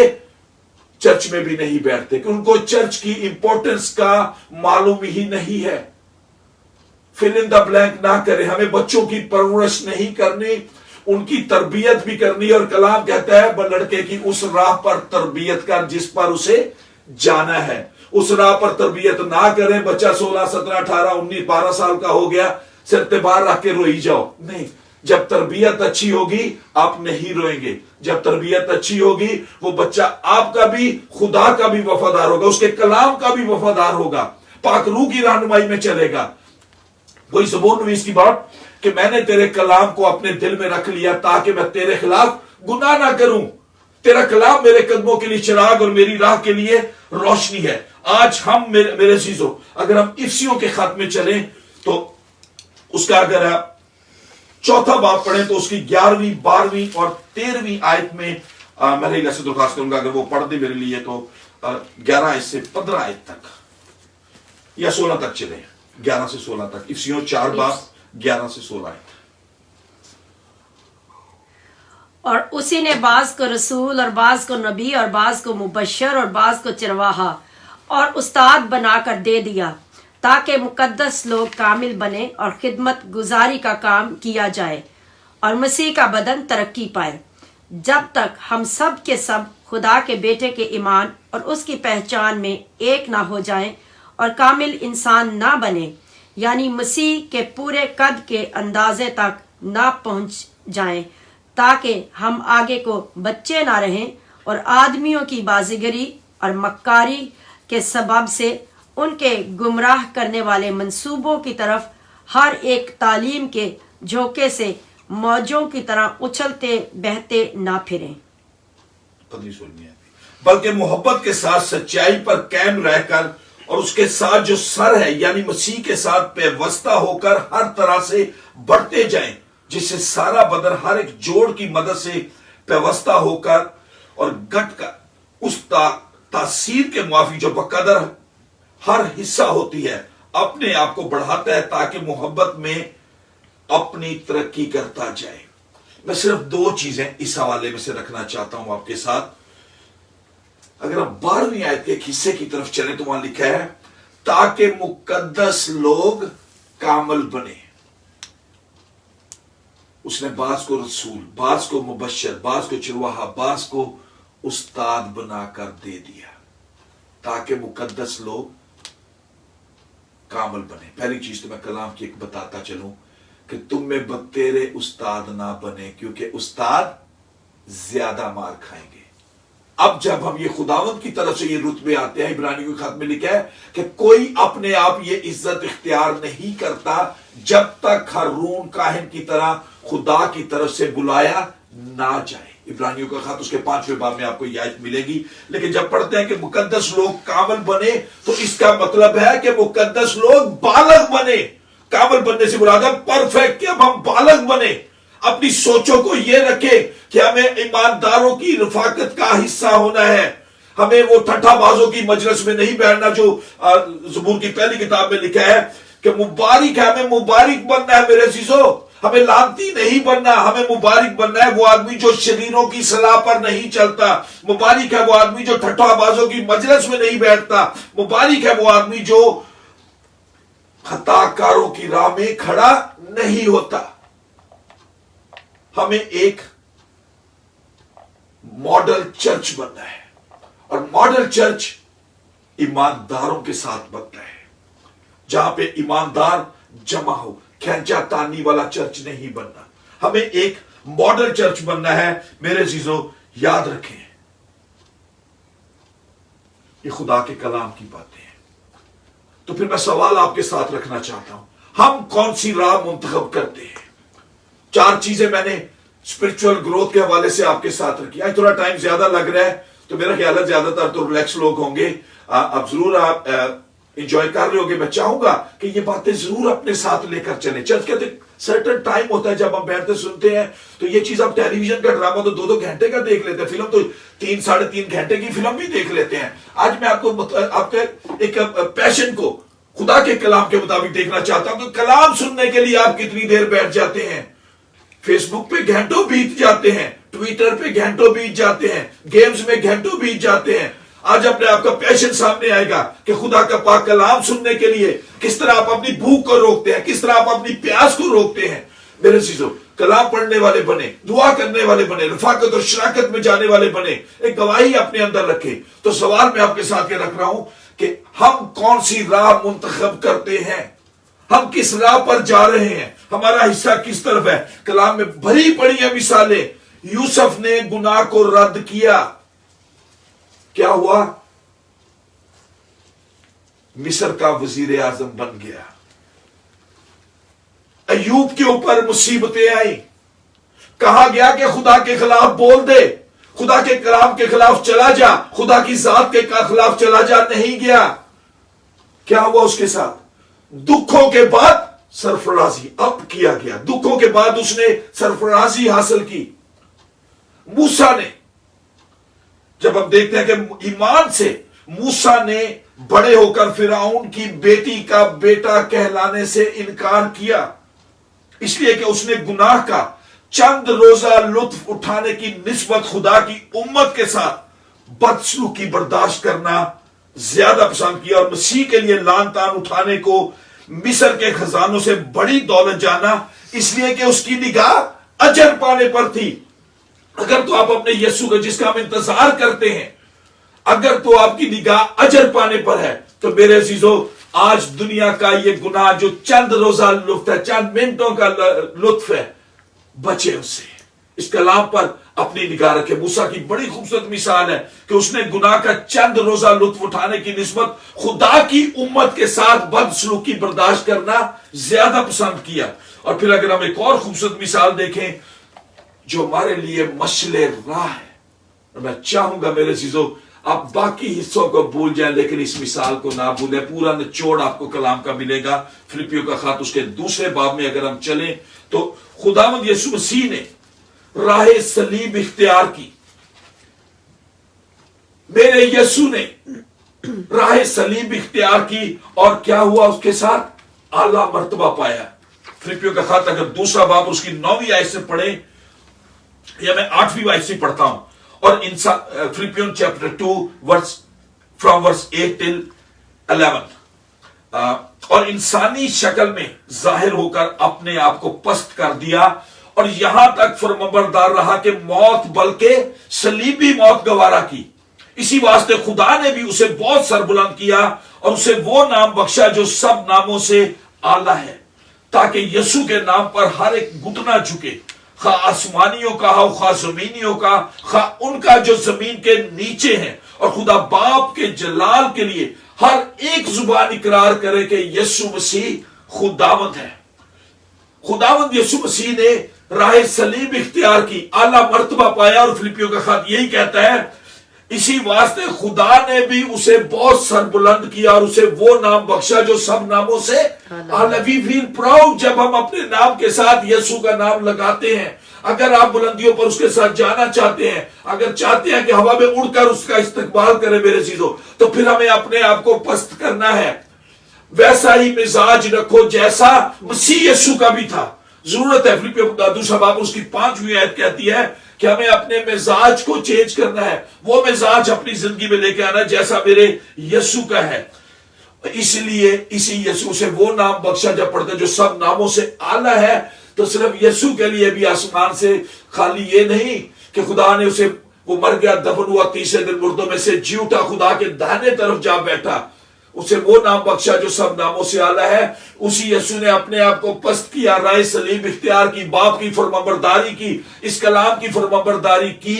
چرچ میں بھی نہیں بیٹھتے کہ ان کو چرچ کی امپورٹنس کا معلوم ہی نہیں ہے. فل ان دا بلینک نہ کریں. ہمیں بچوں کی پرورش نہیں کرنی، ان کی تربیت بھی کرنی. اور کلام کہتا ہے لڑکے کی اس راہ پر تربیت کر جس پر اسے جانا ہے. اس راہ پر تربیت نہ کریں. بچہ 16 17 18 19 12 سال کا ہو گیا، سر پہ بار رکھ کے روئی جاؤ نہیں. جب تربیت اچھی ہوگی آپ نہیں روئیں گے. جب تربیت اچھی ہوگی وہ بچہ آپ کا بھی، خدا کا بھی وفادار ہوگا، اس کے کلام کا بھی وفادار ہوگا، پاک روح کی رہنمائی میں چلے گا. وہی زبور نویس کی بات کہ میں نے تیرے کلام کو اپنے دل میں رکھ لیا تاکہ میں تیرے خلاف گناہ نہ کروں. تیرا کلام میرے قدموں کے لیے چراغ اور میری راہ کے لیے روشنی ہے. آج ہم میرے عزیزوں، اگر ہم افسیوں کے خط میں چلیں تو اس کا اگر آپ 4 باب پڑھیں تو اس کی 11ویں 12ویں اور 13ویں آیت میں میں نے سے درخواست کروں گا اگر وہ پڑھ دے میرے لیے تو 11 آیت سے 15 آیت تک یا 16 تک چلیں. 11 سے 16 تک افسیوں 4 باب 11 سے 16 آیت. اور اسی نے بعض کو رسول اور بعض کو نبی اور بعض کو مبشر اور بعض کو چرواہا اور استاد بنا کر دے دیا تاکہ مقدس لوگ کامل بنے اور خدمت گزاری کا کام کیا جائے اور مسیح کا بدن ترقی پائے، جب تک ہم سب کے سب خدا کے بیٹے کے ایمان اور اس کی پہچان میں ایک نہ ہو جائیں اور کامل انسان نہ بنے، یعنی مسیح کے پورے قد کے اندازے تک نہ پہنچ جائیں، تاکہ ہم آگے کو بچے نہ رہیں اور آدمیوں کی بازیگری اور مکاری کے سبب سے ان کے گمراہ کرنے والے منصوبوں کی طرف ہر ایک تعلیم کے جھونکے سے موجوں کی طرح اچھلتے بہتے نہ پھریں، بلکہ محبت کے ساتھ سچائی پر قائم رہ کر اور اس کے ساتھ جو سر ہے یعنی مسیح کے ساتھ پیوستہ ہو کر ہر طرح سے بڑھتے جائیں، جس سے سارا بدن ہر ایک جوڑ کی مدد سے پیوستہ ہو کر اور گٹ کر اس تاثیر کے موافق جو بقدر ہر حصہ ہوتی ہے اپنے آپ کو بڑھاتا ہے تاکہ محبت میں اپنی ترقی کرتا جائے. میں صرف 2 چیزیں اس حوالے میں سے رکھنا چاہتا ہوں آپ کے ساتھ. اگر ہم 12ویں آیت کے ایک حصے کی طرف چلیں تو وہاں لکھا ہے تاکہ مقدس لوگ کامل بنے. اس نے بعض کو رسول، بعض کو مبشر، بعض کو چرواہا، بعض کو استاد بنا کر دے دیا تاکہ مقدس لوگ کامل بنے. پہلی چیز تو میں کلام کی ایک بتاتا چلوں کہ تم میں بتیرے استاد نہ بنے، کیونکہ استاد زیادہ مار کھائیں گے. اب جب ہم یہ خداوند کی طرف سے یہ رتبے آتے ہیں، عبرانیوں کے خط میں لکھا ہے کہ کوئی اپنے آپ یہ عزت اختیار نہیں کرتا جب تک ہارون کاہن کی طرح خدا کی طرف سے بلایا نہ جائے. عبرانیوں کا خط اس کے 5ویں باب میں آپ کو یہ آیت ملے گی. لیکن جب پڑھتے ہیں کہ مقدس لوگ کامل بنے تو اس کا مطلب ہے کہ مقدس لوگ بالغ بنے. کامل بننے سے مراد ہے پرفیکٹ، کہ اب ہم بالغ بنے. اپنی سوچوں کو یہ رکھے کہ ہمیں ایمانداروں کی رفاقت کا حصہ ہونا ہے. ہمیں وہ ٹھٹھا بازوں کی مجلس میں نہیں بیٹھنا جو زبور کی پہلی کتاب میں لکھا ہے کہ مبارک ہے، ہمیں مبارک بننا ہے میرے عزیزو. ہمیں لعنتی نہیں بننا، ہمیں مبارک بننا ہے. وہ آدمی جو شریروں کی صلاح پر نہیں چلتا، مبارک ہے وہ آدمی جو ٹھٹھا بازوں کی مجلس میں نہیں بیٹھتا، مبارک ہے وہ آدمی جو خطا کاروں کی راہ میں کھڑا نہیں ہوتا. ہمیں ایک ماڈل چرچ بننا ہے، اور ماڈل چرچ ایمانداروں کے ساتھ بنتا ہے جہاں پہ ایماندار جمع ہو. کھینچا تانی والا چرچ نہیں بننا. ہمیں ایک ماڈل چرچ بننا ہے میرے عزیزو. یاد رکھیں یہ خدا کے کلام کی باتیں ہیں. تو پھر میں سوال آپ کے ساتھ رکھنا چاہتا ہوں، ہم کون سی راہ منتخب کرتے ہیں؟ 4 چیزیں میں نے اسپرچول گروتھ کے حوالے سے آپ کے ساتھ رکھی. آج تھوڑا ٹائم زیادہ لگ رہا ہے تو میرا خیال ہے زیادہ تر تو ریلیکس لوگ ہوں گے. اب ضرور آپ انجوائے کر رہے ہوگے. میں چاہوں گا کہ یہ باتیں ضرور اپنے ساتھ لے کر چلیں. چرچ کہتے سرٹن ٹائم ہوتا ہے جب ہم بیٹھتے سنتے ہیں. تو یہ چیز آپ ٹیلی ویژن کا ڈرامہ تو 2-2 گھنٹے کا دیکھ لیتے ہیں، فلم تو 3-3.5 گھنٹے کی فلم بھی دیکھ لیتے ہیں. آج میں آپ کو آپ کے ایک پیشن کو خدا کے کلام کے مطابق دیکھنا چاہتا ہوں کہ کلام سننے کے لیے آپ کتنی دیر بیٹھ جاتے ہیں. فیس بک پہ گھنٹوں بیت جاتے ہیں، ٹویٹر پہ گھنٹوں بیت جاتے ہیں، گیمز میں گھنٹوں بیت جاتے ہیں. آج اپنے آپ کا پیشن سامنے آئے گا کہ خدا کا پاک کلام سننے کے لیے کس طرح آپ اپنی بھوک کو روکتے ہیں، کس طرح آپ اپنی پیاس کو روکتے ہیں. میرے عزیزو، کلام پڑھنے والے بنے، دعا کرنے والے بنے، رفاقت اور شراکت میں جانے والے بنے، ایک گواہی اپنے اندر رکھے. تو سوال میں آپ کے ساتھ یہ رکھ رہا ہوں کہ ہم کون سی راہ منتخب کرتے ہیں؟ ہم کس راہ پر جا رہے ہیں؟ ہمارا حصہ کس طرف ہے؟ کلام میں بھری پڑی ہیں مثالیں. یوسف نے گناہ کو رد کیا، کیا ہوا؟ مصر کا وزیر اعظم بن گیا. ایوب کے اوپر مصیبتیں آئیں، کہا گیا کہ خدا کے خلاف بول دے، خدا کے کلام کے خلاف چلا جا، خدا کی ذات کے خلاف چلا جا. نہیں گیا. کیا ہوا اس کے ساتھ؟ دکھوں کے بعد سرفرازی اب کیا گیا. دکھوں کے بعد اس نے سرفرازی حاصل کی. موسیٰ نے، جب ہم دیکھتے ہیں کہ ایمان سے موسیٰ نے بڑے ہو کر فرعون کی بیٹی کا بیٹا کہلانے سے انکار کیا، اس لیے کہ اس نے گناہ کا چند روزہ لطف اٹھانے کی نسبت خدا کی امت کے ساتھ بدسلوکی برداشت کرنا زیادہ پسند کیا، اور مسیح کے لیے لعن طعن اٹھانے کو مصر کے خزانوں سے بڑی دولت جانا، اس لیے کہ اس کی نگاہ اجر پانے پر تھی. اگر تو آپ اپنے یسوع کا جس کا ہم انتظار کرتے ہیں، اگر تو آپ کی نگاہ اجر پانے پر ہے، تو میرے عزیزو آج دنیا کا یہ گناہ جو چند روزہ لطف ہے، چند منٹوں کا لطف ہے، بچے اس سے. اس کلام پر اپنی نگاہ رکھے. موسیٰ کی بڑی خوبصورت مثال ہے کہ اس نے گناہ کا چند روزہ لطف اٹھانے کی نسبت خدا کی امت کے ساتھ بدسلوکی برداشت کرنا زیادہ پسند کیا. اور پھر اگر ہم ایک اور خوبصورت مثال دیکھیں جو ہمارے لیے مشعل راہ ہے، اور میں چاہوں گا میرے عزیزو آپ باقی حصوں کو بھول جائیں لیکن اس مثال کو نہ بھولیں. پورا نچوڑ آپ کو کلام کا ملے گا. فلپیوں کا خط اس کے 2 باب میں اگر ہم چلیں تو خداوند یسوع مسیح نے راہ صلیب اختیار کی. میرے یسوع نے راہ صلیب اختیار کی، اور کیا ہوا اس کے ساتھ؟ اعلیٰ مرتبہ پایا. فلپیوں کا خط اگر 2 باب اس کی 9ویں آیت سے پڑھیں، یا میں 8ویں آیت سے پڑھتا ہوں، اور فلپیون چیپٹر 2 فرام ورس 8 till 11. اور انسانی شکل میں ظاہر ہو کر اپنے آپ کو پست کر دیا اور یہاں تک فرمانبردار رہا کہ موت بلکہ صلیبی موت گوارا کی. اسی واسطے خدا نے بھی اسے بہت سربلند کیا اور اسے وہ نام بخشا جو سب ناموں سے اعلیٰ ہے، تاکہ یسوع کے نام پر ہر ایک گھٹنا جھکے، خواہ آسمانیوں کا ہو، خواہ زمینیوں کا، خواہ ان کا جو زمین کے نیچے ہیں، اور خدا باپ کے جلال کے لیے ہر ایک زبان اقرار کرے کہ یسوع مسیح خداوند ہے. خداوند یسوع مسیح نے راہ صلیب اختیار کی، اعلیٰ مرتبہ پایا، اور فلپیوں کا خط یہی کہتا ہے. اسی واسطے خدا نے بھی اسے بہت سربلند کیا اور اسے وہ نام بخشا جو سب ناموں سے اعلیٰ. وی فیل پراؤڈ جب ہم اپنے نام کے ساتھ یسوع کا نام لگاتے ہیں. اگر آپ بلندیوں پر اس کے ساتھ جانا چاہتے ہیں، اگر چاہتے ہیں کہ ہوا میں اڑ کر اس کا استقبال کرے میرے عزیزو، تو پھر ہمیں اپنے آپ کو پست کرنا ہے. ویسا ہی مزاج رکھو جیسا مسیح یسوع کا بھی تھا. ضرورت ہے، فلپیوں دوسرا باب اس کی 5ویں آیت کہتی ہے کہ ہمیں اپنے مزاج کو چینج کرنا ہے، وہ مزاج اپنی زندگی میں لے کے آنا جیسا میرے یسوع کا ہے. اس لیے اسی یسوع سے وہ نام بخشا جب پڑھتے ہیں جو سب ناموں سے اعلیٰ ہے. تو صرف یسوع کے لیے بھی آسمان سے خالی یہ نہیں کہ خدا نے اسے، وہ مر گیا، دفن ہوا، تیسرے دن مردوں میں سے جی اٹھا، خدا کے داہنے طرف جا بیٹھا، اسے وہ نام بخشا جو سب ناموں سے اعلیٰ ہے. اسی یسوع نے اپنے آپ کو پست کیا، راہ صلیب اختیار کی، باپ کی فرمانبرداری کی، اس کلام کی فرمانبرداری کی.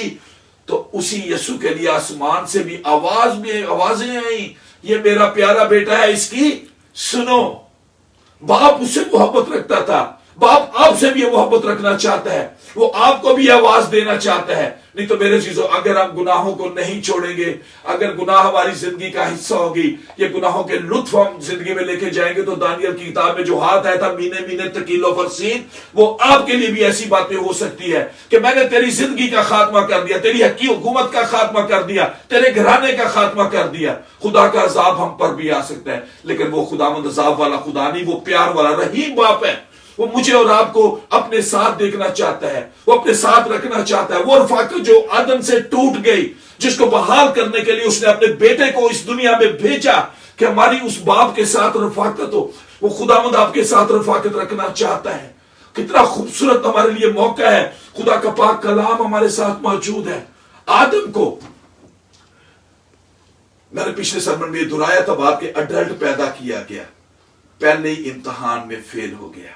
تو اسی یسوع کے لیے آسمان سے بھی آوازیں آئیں، یہ میرا پیارا بیٹا ہے، اس کی سنو. باپ اس سے محبت رکھتا تھا، باپ آپ سے بھی یہ محبت رکھنا چاہتا ہے، وہ آپ کو بھی آواز دینا چاہتا ہے. نہیں تو میرے چیزوں، اگر ہم گناہوں کو نہیں چھوڑیں گے، اگر گناہ ہماری زندگی کا حصہ ہوگی، یہ گناہوں کے لطف ہم زندگی میں لے کے جائیں گے، تو دانیل کی کتاب میں جو ہاتھ آیا تھا مینے تکیل و فرسین، وہ آپ کے لیے بھی ایسی باتیں ہو سکتی ہے کہ میں نے تیری زندگی کا خاتمہ کر دیا، تیری حکومت کا خاتمہ کر دیا، تیرے گھرانے کا خاتمہ کر دیا. خدا کا عذاب ہم پر بھی آ سکتا ہے، لیکن وہ خداوند عذاب والا خدا نہیں، وہ پیار والا رحیم باپ ہے. وہ مجھے اور آپ کو اپنے ساتھ دیکھنا چاہتا ہے، وہ اپنے ساتھ رکھنا چاہتا ہے. وہ رفاقت جو عدن سے ٹوٹ گئی، جس کو بحال کرنے کے لیے اس نے اپنے بیٹے کو اس دنیا میں بھیجا کہ ہماری اس باپ کے ساتھ رفاقت ہو. وہ خداوند آپ کے ساتھ رفاقت رکھنا چاہتا ہے. کتنا خوبصورت ہمارے لیے موقع ہے، خدا کا پاک کلام ہمارے ساتھ موجود ہے. آدم کو میں نے پچھلے سرمن میں یہ دہرایا تھا بات کہ اڈلٹ پیدا کیا گیا، پہلے ہی امتحان میں فیل ہو گیا.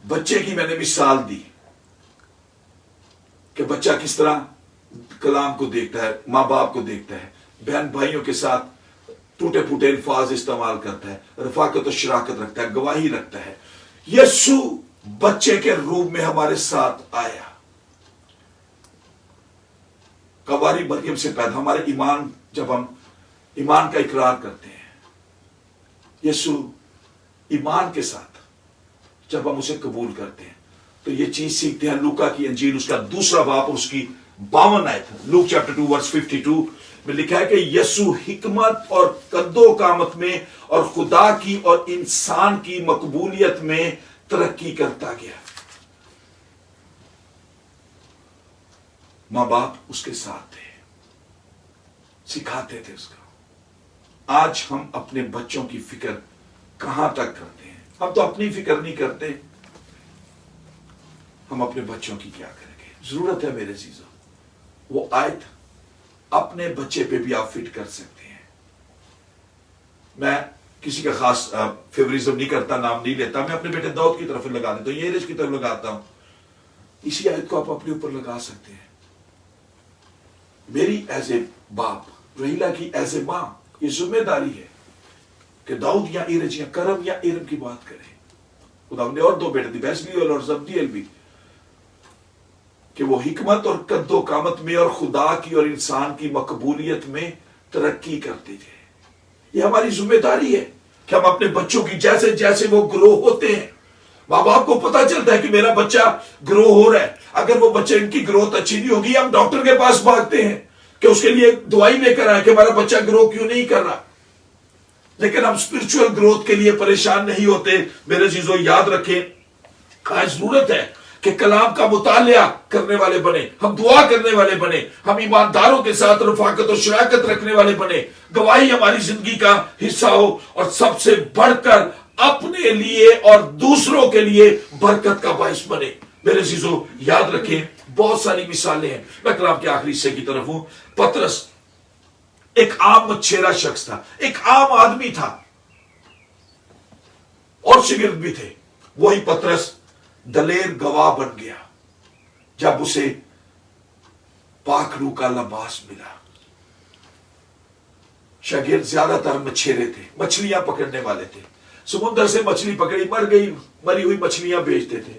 بچے کی میں نے مثال دی کہ بچہ کس طرح کلام کو دیکھتا ہے، ماں باپ کو دیکھتا ہے، بہن بھائیوں کے ساتھ ٹوٹے پھوٹے الفاظ استعمال کرتا ہے، رفاقت و شراکت رکھتا ہے، گواہی رکھتا ہے. یسوع بچے کے روپ میں ہمارے ساتھ آیا، کواری مریم سے پیدا. ہمارے ایمان، جب ہم ایمان کا اقرار کرتے ہیں یسوع ایمان کے ساتھ، جب ہم اسے قبول کرتے ہیں تو یہ چیز سیکھتے ہیں. لوکا کی انجیل اس کا 2 باب اس کی 52 آیت، لوک چیپٹر 2 ورس 52 میں لکھا ہے کہ یسوع حکمت اور قد و قامت میں اور خدا کی اور انسان کی مقبولیت میں ترقی کرتا گیا. ماں باپ اس کے ساتھ تھے، سکھاتے تھے اس کا. آج ہم اپنے بچوں کی فکر کہاں تک کرتے ہیں؟ ہم تو اپنی فکر نہیں کرتے، ہم اپنے بچوں کی کیا کریں گے؟ ضرورت ہے میرے عزیزوں، وہ آیت اپنے بچے پہ بھی آپ فٹ کر سکتے ہیں. میں کسی کا خاص فیوریزم نہیں کرتا، نام نہیں لیتا. میں اپنے بیٹے داؤد کی طرف لگا دیتا ہوں، یہ کی طرف لگاتا ہوں. اسی آیت کو آپ اپنے اوپر لگا سکتے ہیں. میری ایز اے باپ، رحیلہ کی ایز اے ماں، یہ ذمہ داری ہے کہ داؤد یا ایرج یا کرم یا ایرم کی بات کرے. خدا نے اور 2 بیٹے تھے، بیسلیل اور زبدیل بھی، کہ وہ حکمت اور قد و قامت میں اور خدا کی اور انسان کی مقبولیت میں ترقی کرتے تھے. یہ ہماری ذمہ داری ہے کہ ہم اپنے بچوں کی جیسے جیسے وہ گرو ہوتے ہیں، ماں باپ کو پتا چلتا ہے کہ میرا بچہ گرو ہو رہا ہے. اگر وہ بچے ان کی گروتھ اچھی نہیں ہوگی، ہم ڈاکٹر کے پاس بھاگتے ہیں کہ اس کے لیے دوائی لے کر آئے کہ ہمارا بچہ گرو کیوں نہیں کر رہا. لیکن ہم اسپرچل گروتھ کے لیے پریشان نہیں ہوتے. میرے چیزوں یاد رکھیں، آج ضرورت ہے کہ کلام کا مطالعہ کرنے والے بنے، ہم دعا کرنے والے بنے، ہم ایمانداروں کے ساتھ رفاقت اور شراکت رکھنے والے بنے، گواہی ہماری زندگی کا حصہ ہو، اور سب سے بڑھ کر اپنے لیے اور دوسروں کے لیے برکت کا باعث بنے۔ میرے عزیزو یاد رکھیں، بہت ساری مثالیں ہیں۔ میں کلام کے آخری حصے کی طرف ہوں۔ پطرس ایک عام مچھیرا شخص تھا، ایک عام آدمی تھا، اور شاگرد بھی تھے۔ وہی پطرس دلیر گواہ بن گیا جب اسے پاک روح کا لباس ملا۔ شاگرد زیادہ تر مچھیرے تھے، مچھلیاں پکڑنے والے تھے، سمندر سے مچھلی پکڑی، مر گئی مری ہوئی مچھلیاں بیچتے تھے۔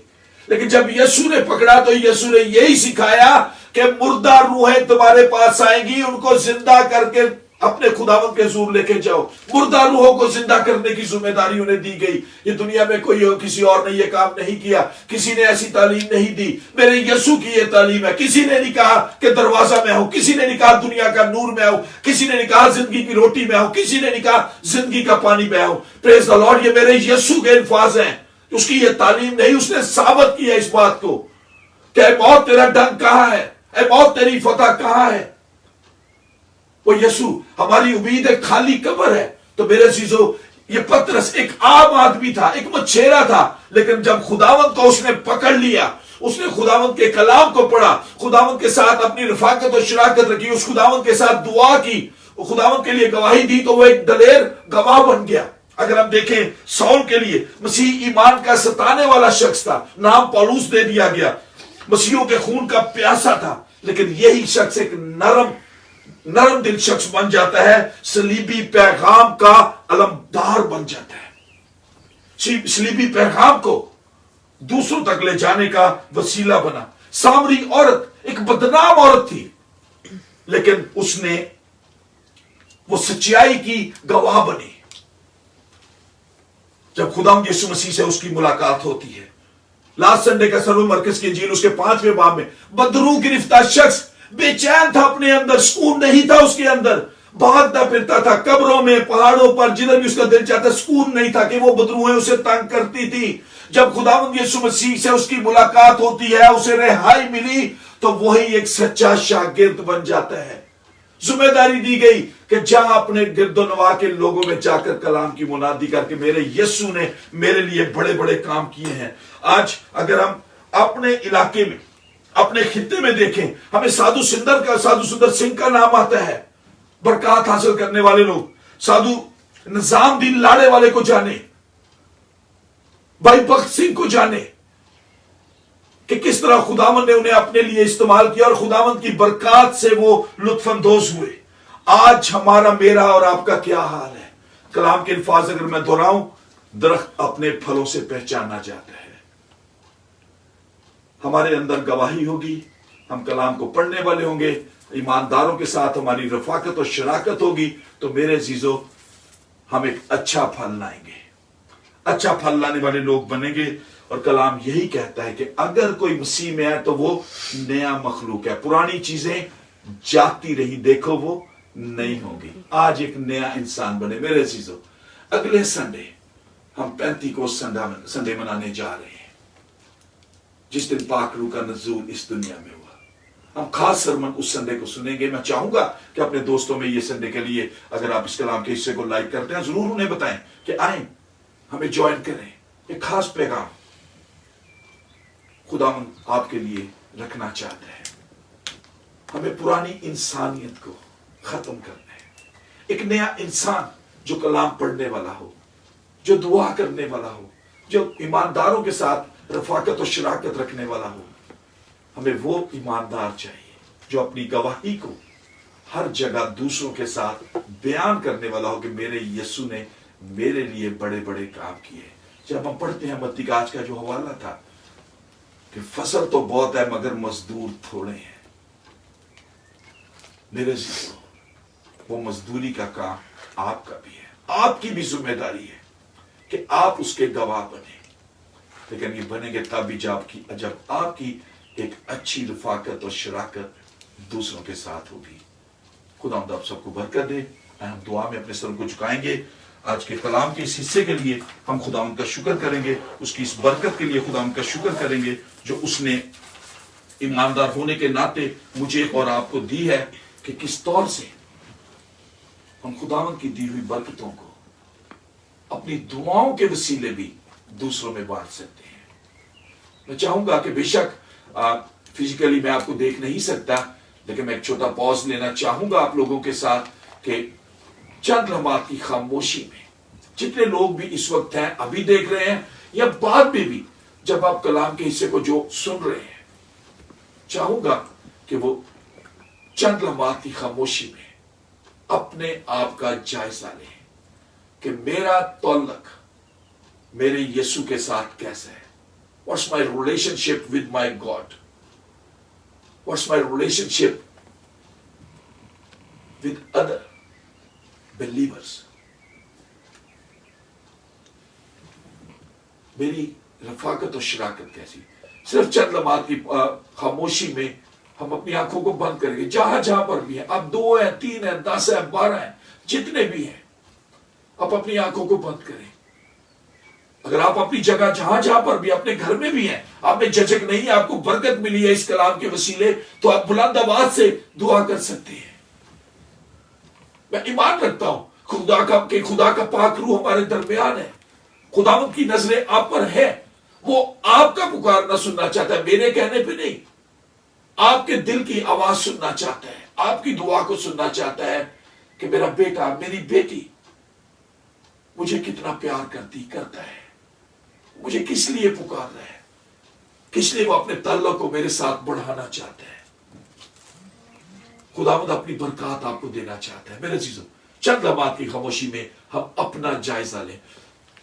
لیکن جب یسوع نے پکڑا تو یسوع نے یہی سکھایا کہ مردہ روحیں تمہارے پاس آئیں گی، ان کو زندہ کر کے اپنے خداوند کے حضور لے کے جاؤ۔ مردہ روحوں کو زندہ کرنے کی ذمہ داری انہیں دی گئی۔ یہ دنیا میں کوئی کسی اور نے یہ کام نہیں کیا، کسی نے ایسی تعلیم نہیں دی، میرے یسوع کی یہ تعلیم ہے۔ کسی نے نہیں کہا کہ دروازہ میں ہوں، کسی نے نہیں کہا دنیا کا نور میں ہوں، کسی نے نہیں کہا زندگی کی روٹی میں ہوں، کسی نے نہیں کہا زندگی کا پانی میں ہوں۔ پریز دی لارڈ، یہ میرے یسوع کے الفاظ ہیں۔ اس کی یہ تعلیم نہیں، اس نے ثابت کیا اس بات کو کہ اے موت تیرا ڈنگ کہاں ہے، اے موت تیری فتح کہاں ہے۔ وہ یسوع، ہماری امید ایک خالی قبر ہے۔ تو میرے عزیزو، یہ پطرس ایک عام آدمی تھا، ایک مچھیرا تھا، لیکن جب خداوند کو اس نے پکڑ لیا، اس نے خداوند کے کلام کو پڑھا، خداوند کے ساتھ اپنی رفاقت اور شراکت رکھی، اس خداوند کے ساتھ دعا کی، خداوند کے لیے گواہی دی، تو وہ ایک دلیر گواہ بن گیا۔ اگر ہم دیکھیں سول کے لیے، مسیح ایمان کا ستانے والا شخص تھا، نام پولوس دے دیا گیا، مسیحوں کے خون کا پیاسا تھا، لیکن یہی شخص ایک نرم دل شخص بن جاتا ہے، صلیبی پیغام کا علمدار بن جاتا ہے، صلیبی پیغام کو دوسروں تک لے جانے کا وسیلہ بنا۔ سامری عورت ایک بدنام عورت تھی، لیکن اس نے وہ سچائی کی گواہ بنی۔ جب خدا یسوع مسیح سے اس کی ملاقات ہوتی ہے، لاسٹ سنڈے کا سرور مرکز کی انجیل اس کے 5ویں باب میں، بدرو گرفتہ شخص بے چین تھا، اپنے اندر سکون نہیں تھا، اس کے اندر بھاگتا پھرتا تھا، قبروں میں، پہاڑوں پر، جدھر بھی اس کا دل چاہتا، سکون نہیں تھا کہ وہ بدروہیں اسے تنگ کرتی تھی۔ جب خداوند یسوع مسیح سے اس کی ملاقات ہوتی ہے، اسے رہائی ملی، تو وہی ایک سچا شاگرد بن جاتا ہے۔ ذمہ داری دی گئی کہ جا اپنے گرد و نواح کے لوگوں میں جا کر کلام کی منادی کر کے میرے یسوع نے میرے لیے بڑے بڑے کام کیے ہیں۔ آج اگر ہم اپنے علاقے میں، اپنے خطے میں دیکھیں، ہمیں سادھو سندر سنگھ کا نام آتا ہے۔ برکات حاصل کرنے والے لوگ، سادھو نظام دین لاڑے والے کو جانے، بھائی بخت سنگھ کو جانے کہ کس طرح خداوند نے انہیں اپنے لیے استعمال کیا اور خداوند کی برکات سے وہ لطف اندوز ہوئے۔ آج ہمارا، میرا اور آپ کا کیا حال ہے؟ کلام کے الفاظ اگر میں دہراؤں، درخت اپنے پھلوں سے پہچانا جاتا ہے۔ ہمارے اندر گواہی ہوگی، ہم کلام کو پڑھنے والے ہوں گے، ایمانداروں کے ساتھ ہماری رفاقت اور شراکت ہوگی، تو میرے عزیزو ہم ایک اچھا پھل لائیں گے، اچھا پھل لانے والے لوگ بنیں گے۔ اور کلام یہی کہتا ہے کہ اگر کوئی مسیح میں ہے تو وہ نیا مخلوق ہے، پرانی چیزیں جاتی رہی، دیکھو وہ نہیں ہوگی۔ آج ایک نیا انسان بنے۔ میرے عزیزو، اگلے سنڈے ہم 35 سنڈے منانے جا رہے ہیں، جس دن پاک روح کا نزول اس دنیا میں ہوا۔ ہم خاص سرمن اس سنڈے کو سنیں گے۔ میں چاہوں گا کہ اپنے دوستوں میں یہ سنڈے کے لیے، اگر آپ اس کلام کے حصے کو لائک کرتے ہیں، ضرور انہیں بتائیں کہ آئیں، ہمیں جوائن کریں۔ ایک خاص پیغام خداوند آپ کے لیے رکھنا چاہتا ہے۔ ہمیں پرانی انسانیت کو ختم کرنا ہے، ایک نیا انسان جو کلام پڑھنے والا ہو، جو دعا کرنے والا ہو، جو ایمانداروں کے ساتھ رفاقت اور شراکت رکھنے والا ہو۔ ہمیں وہ ایماندار چاہیے جو اپنی گواہی کو ہر جگہ دوسروں کے ساتھ بیان کرنے والا ہو کہ میرے یسوع نے میرے لیے بڑے بڑے کام کیے۔ جب ہم پڑھتے ہیں متی کا آج کا جو حوالہ تھا کہ فصل تو بہت ہے مگر مزدور تھوڑے ہیں، میرے عزیزو وہ مزدوری کا کام آپ کا بھی ہے، آپ کی بھی ذمہ داری ہے کہ آپ اس کے گواہ بنیں۔ لیکن یہ بنیں گے تب بھی جب آپ کی ایک اچھی رفاقت اور شراکت دوسروں کے ساتھ ہوگی۔ خدا آپ سب کو برکت دے۔ ہم دعا میں اپنے سر کو جھکائیں گے۔ آج کے کلام کے اس حصے کے لیے ہم خداوند کا شکر کریں گے، اس کی اس برکت کے لیے خداوند کا شکر کریں گے جو اس نے ایماندار ہونے کے ناطے مجھے اور آپ کو دی ہے، کہ کس طور سے ہم خداوند کی دی ہوئی برکتوں کو اپنی دعاؤں کے وسیلے بھی دوسروں میں بانٹ سکتے ہیں۔ میں چاہوں گا کہ بے شک فزیکلی میں آپ کو دیکھ نہیں سکتا، لیکن میں ایک چھوٹا پاز لینا چاہوں گا آپ لوگوں کے ساتھ کہ چند لمحات کی خاموشی میں جتنے لوگ بھی اس وقت ہیں، ابھی دیکھ رہے ہیں یا بعد میں بھی جب آپ کلام کے حصے کو جو سن رہے ہیں، چاہوں گا کہ وہ چند لمحات کی خاموشی میں اپنے آپ کا جائزہ لیں کہ میرا تعلق میرے یسوع کے ساتھ کیسا ہے۔ What's my relationship with my God? What's my relationship with other believers? میری رفاقت اور شراکت کیسی؟ صرف چند لمحات کی خاموشی میں ہم اپنی آنکھوں کو بند کریں گے، جہاں جہاں پر بھی ہیں، آپ 2 ہیں، 3 ہیں، 10 ہیں، 12 ہیں، جتنے بھی ہیں، آپ اپنی آنکھوں کو بند کریں۔ اگر آپ اپنی جگہ جہاں جہاں پر بھی، اپنے گھر میں بھی ہیں، آپ میں جھجک نہیں، آپ کو برکت ملی ہے اس کلام کے وسیلے، تو آپ بلند آواز سے دعا کر سکتے ہیں۔ میں ایمان رکھتا ہوں خدا کا پاک روح ہمارے درمیان ہے، خداوند کی نظریں آپ پر ہے، وہ آپ کا پکارنا سننا چاہتا ہے، میرے کہنے پہ نہیں، آپ کے دل کی آواز سننا چاہتا ہے، آپ کی دعا کو سننا چاہتا ہے کہ میرا بیٹا، میری بیٹی مجھے کتنا پیار کرتا ہے، مجھے کس لیے پکار رہا ہے، کس لیے وہ اپنے تعلق کو میرے ساتھ بڑھانا چاہتا ہے۔ خداوند اپنی برکات آپ کو دینا چاہتا ہے۔ میرے عزیزو، چند لمحات کی خاموشی میں ہم اپنا جائزہ لیں۔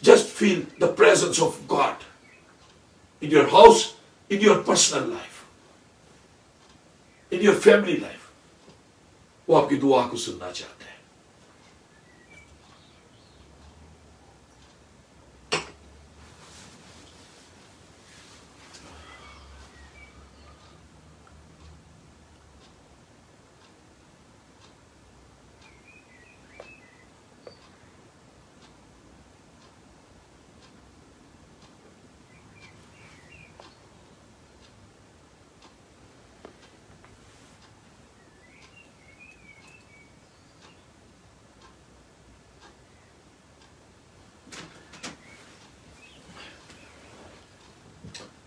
Just feel the presence of God in your house, in your personal life, in your family life. وہ آپ کی دعا کو سننا چاہتا ہے۔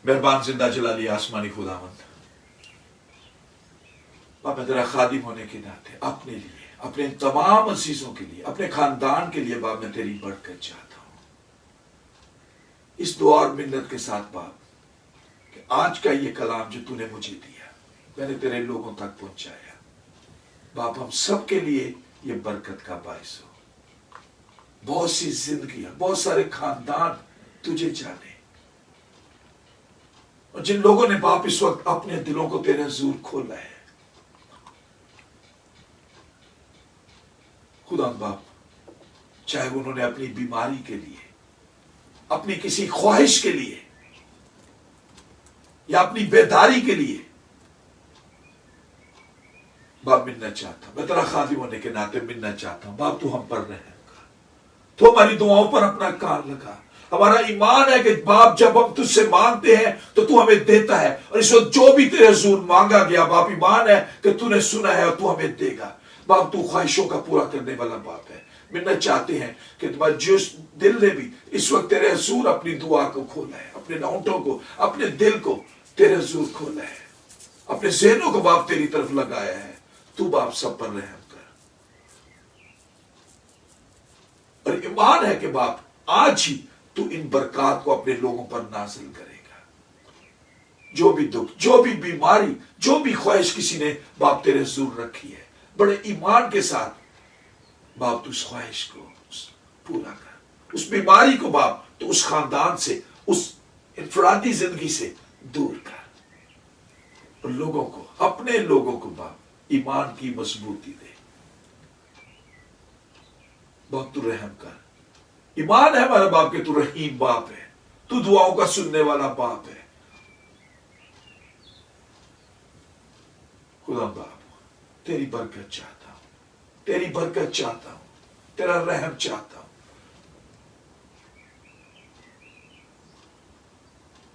مہربان زندہ جلالی آسمانی خداوند، باپ، میں تیرا خادم ہونے کے ناطے اپنے لیے، اپنے ان تمام عزیزوں کے لیے، اپنے خاندان کے لیے باپ، میں تیری برکت چاہتا ہوں اس دعا اور منت کے ساتھ باپ، کہ آج کا یہ کلام جو تو نے مجھے دیا، میں نے تیرے لوگوں تک پہنچایا، باپ ہم سب کے لیے یہ برکت کا باعث ہو۔ بہت سی زندگیاں، بہت سارے خاندان تجھے جانے، اور جن لوگوں نے باپ اس وقت اپنے دلوں کو تیرے حضور کھولا ہے، خدا باپ، چاہے انہوں نے اپنی بیماری کے لیے، اپنی کسی خواہش کے لیے، یا اپنی بیداری کے لیے باپ ملنا چاہتا ہوں، میں تیرا خادم ہونے کے ناطے ملنا چاہتا ہوں باپ، تو ہم پر رحم کر، تو ہماری دعاؤں پر اپنا کان لگا۔ ہمارا ایمان ہے کہ باپ جب ہم تجھ سے مانگتے ہیں تو تو ہمیں دیتا ہے، اور اس وقت جو بھی تیرے حضور مانگا گیا باپ، ایمان ہے کہ تو نے سنا ہے اور تو ہمیں دے گا باپ، تو خواہشوں کا پورا کرنے والا باپ ہے۔ ملنا چاہتے ہیں کہ تمہارے جس دل نے بھی اس وقت تیرے حضور اپنی دعا کو کھولا ہے، اپنے ہونٹوں کو، اپنے دل کو تیرے حضور کھولا ہے، اپنے ذہنوں کو باپ تیری طرف لگایا ہے، تو باپ سب پر رحم کر۔ اور ایمان ہے کہ باپ آج ہی تو ان برکات کو اپنے لوگوں پر نازل کرے گا۔ جو بھی دکھ، جو بھی بیماری، جو بھی خواہش کسی نے باپ تیرے حضور رکھی ہے، بڑے ایمان کے ساتھ باپ تو اس خواہش کو پورا کر، اس بیماری کو باپ تو اس خاندان سے، اس انفرادی زندگی سے دور کر، اور لوگوں کو، اپنے لوگوں کو باپ ایمان کی مضبوطی دے۔ باپ تو رحم کر، ایمان ہے ہمارا باپ کہ تو رحیم باپ ہے، تو دعاؤں کا سننے والا باپ ہے۔ خدا باپ تیری برکت چاہتا ہوں، تیری برکت چاہتا ہوں، تیرا رحم چاہتا ہوں،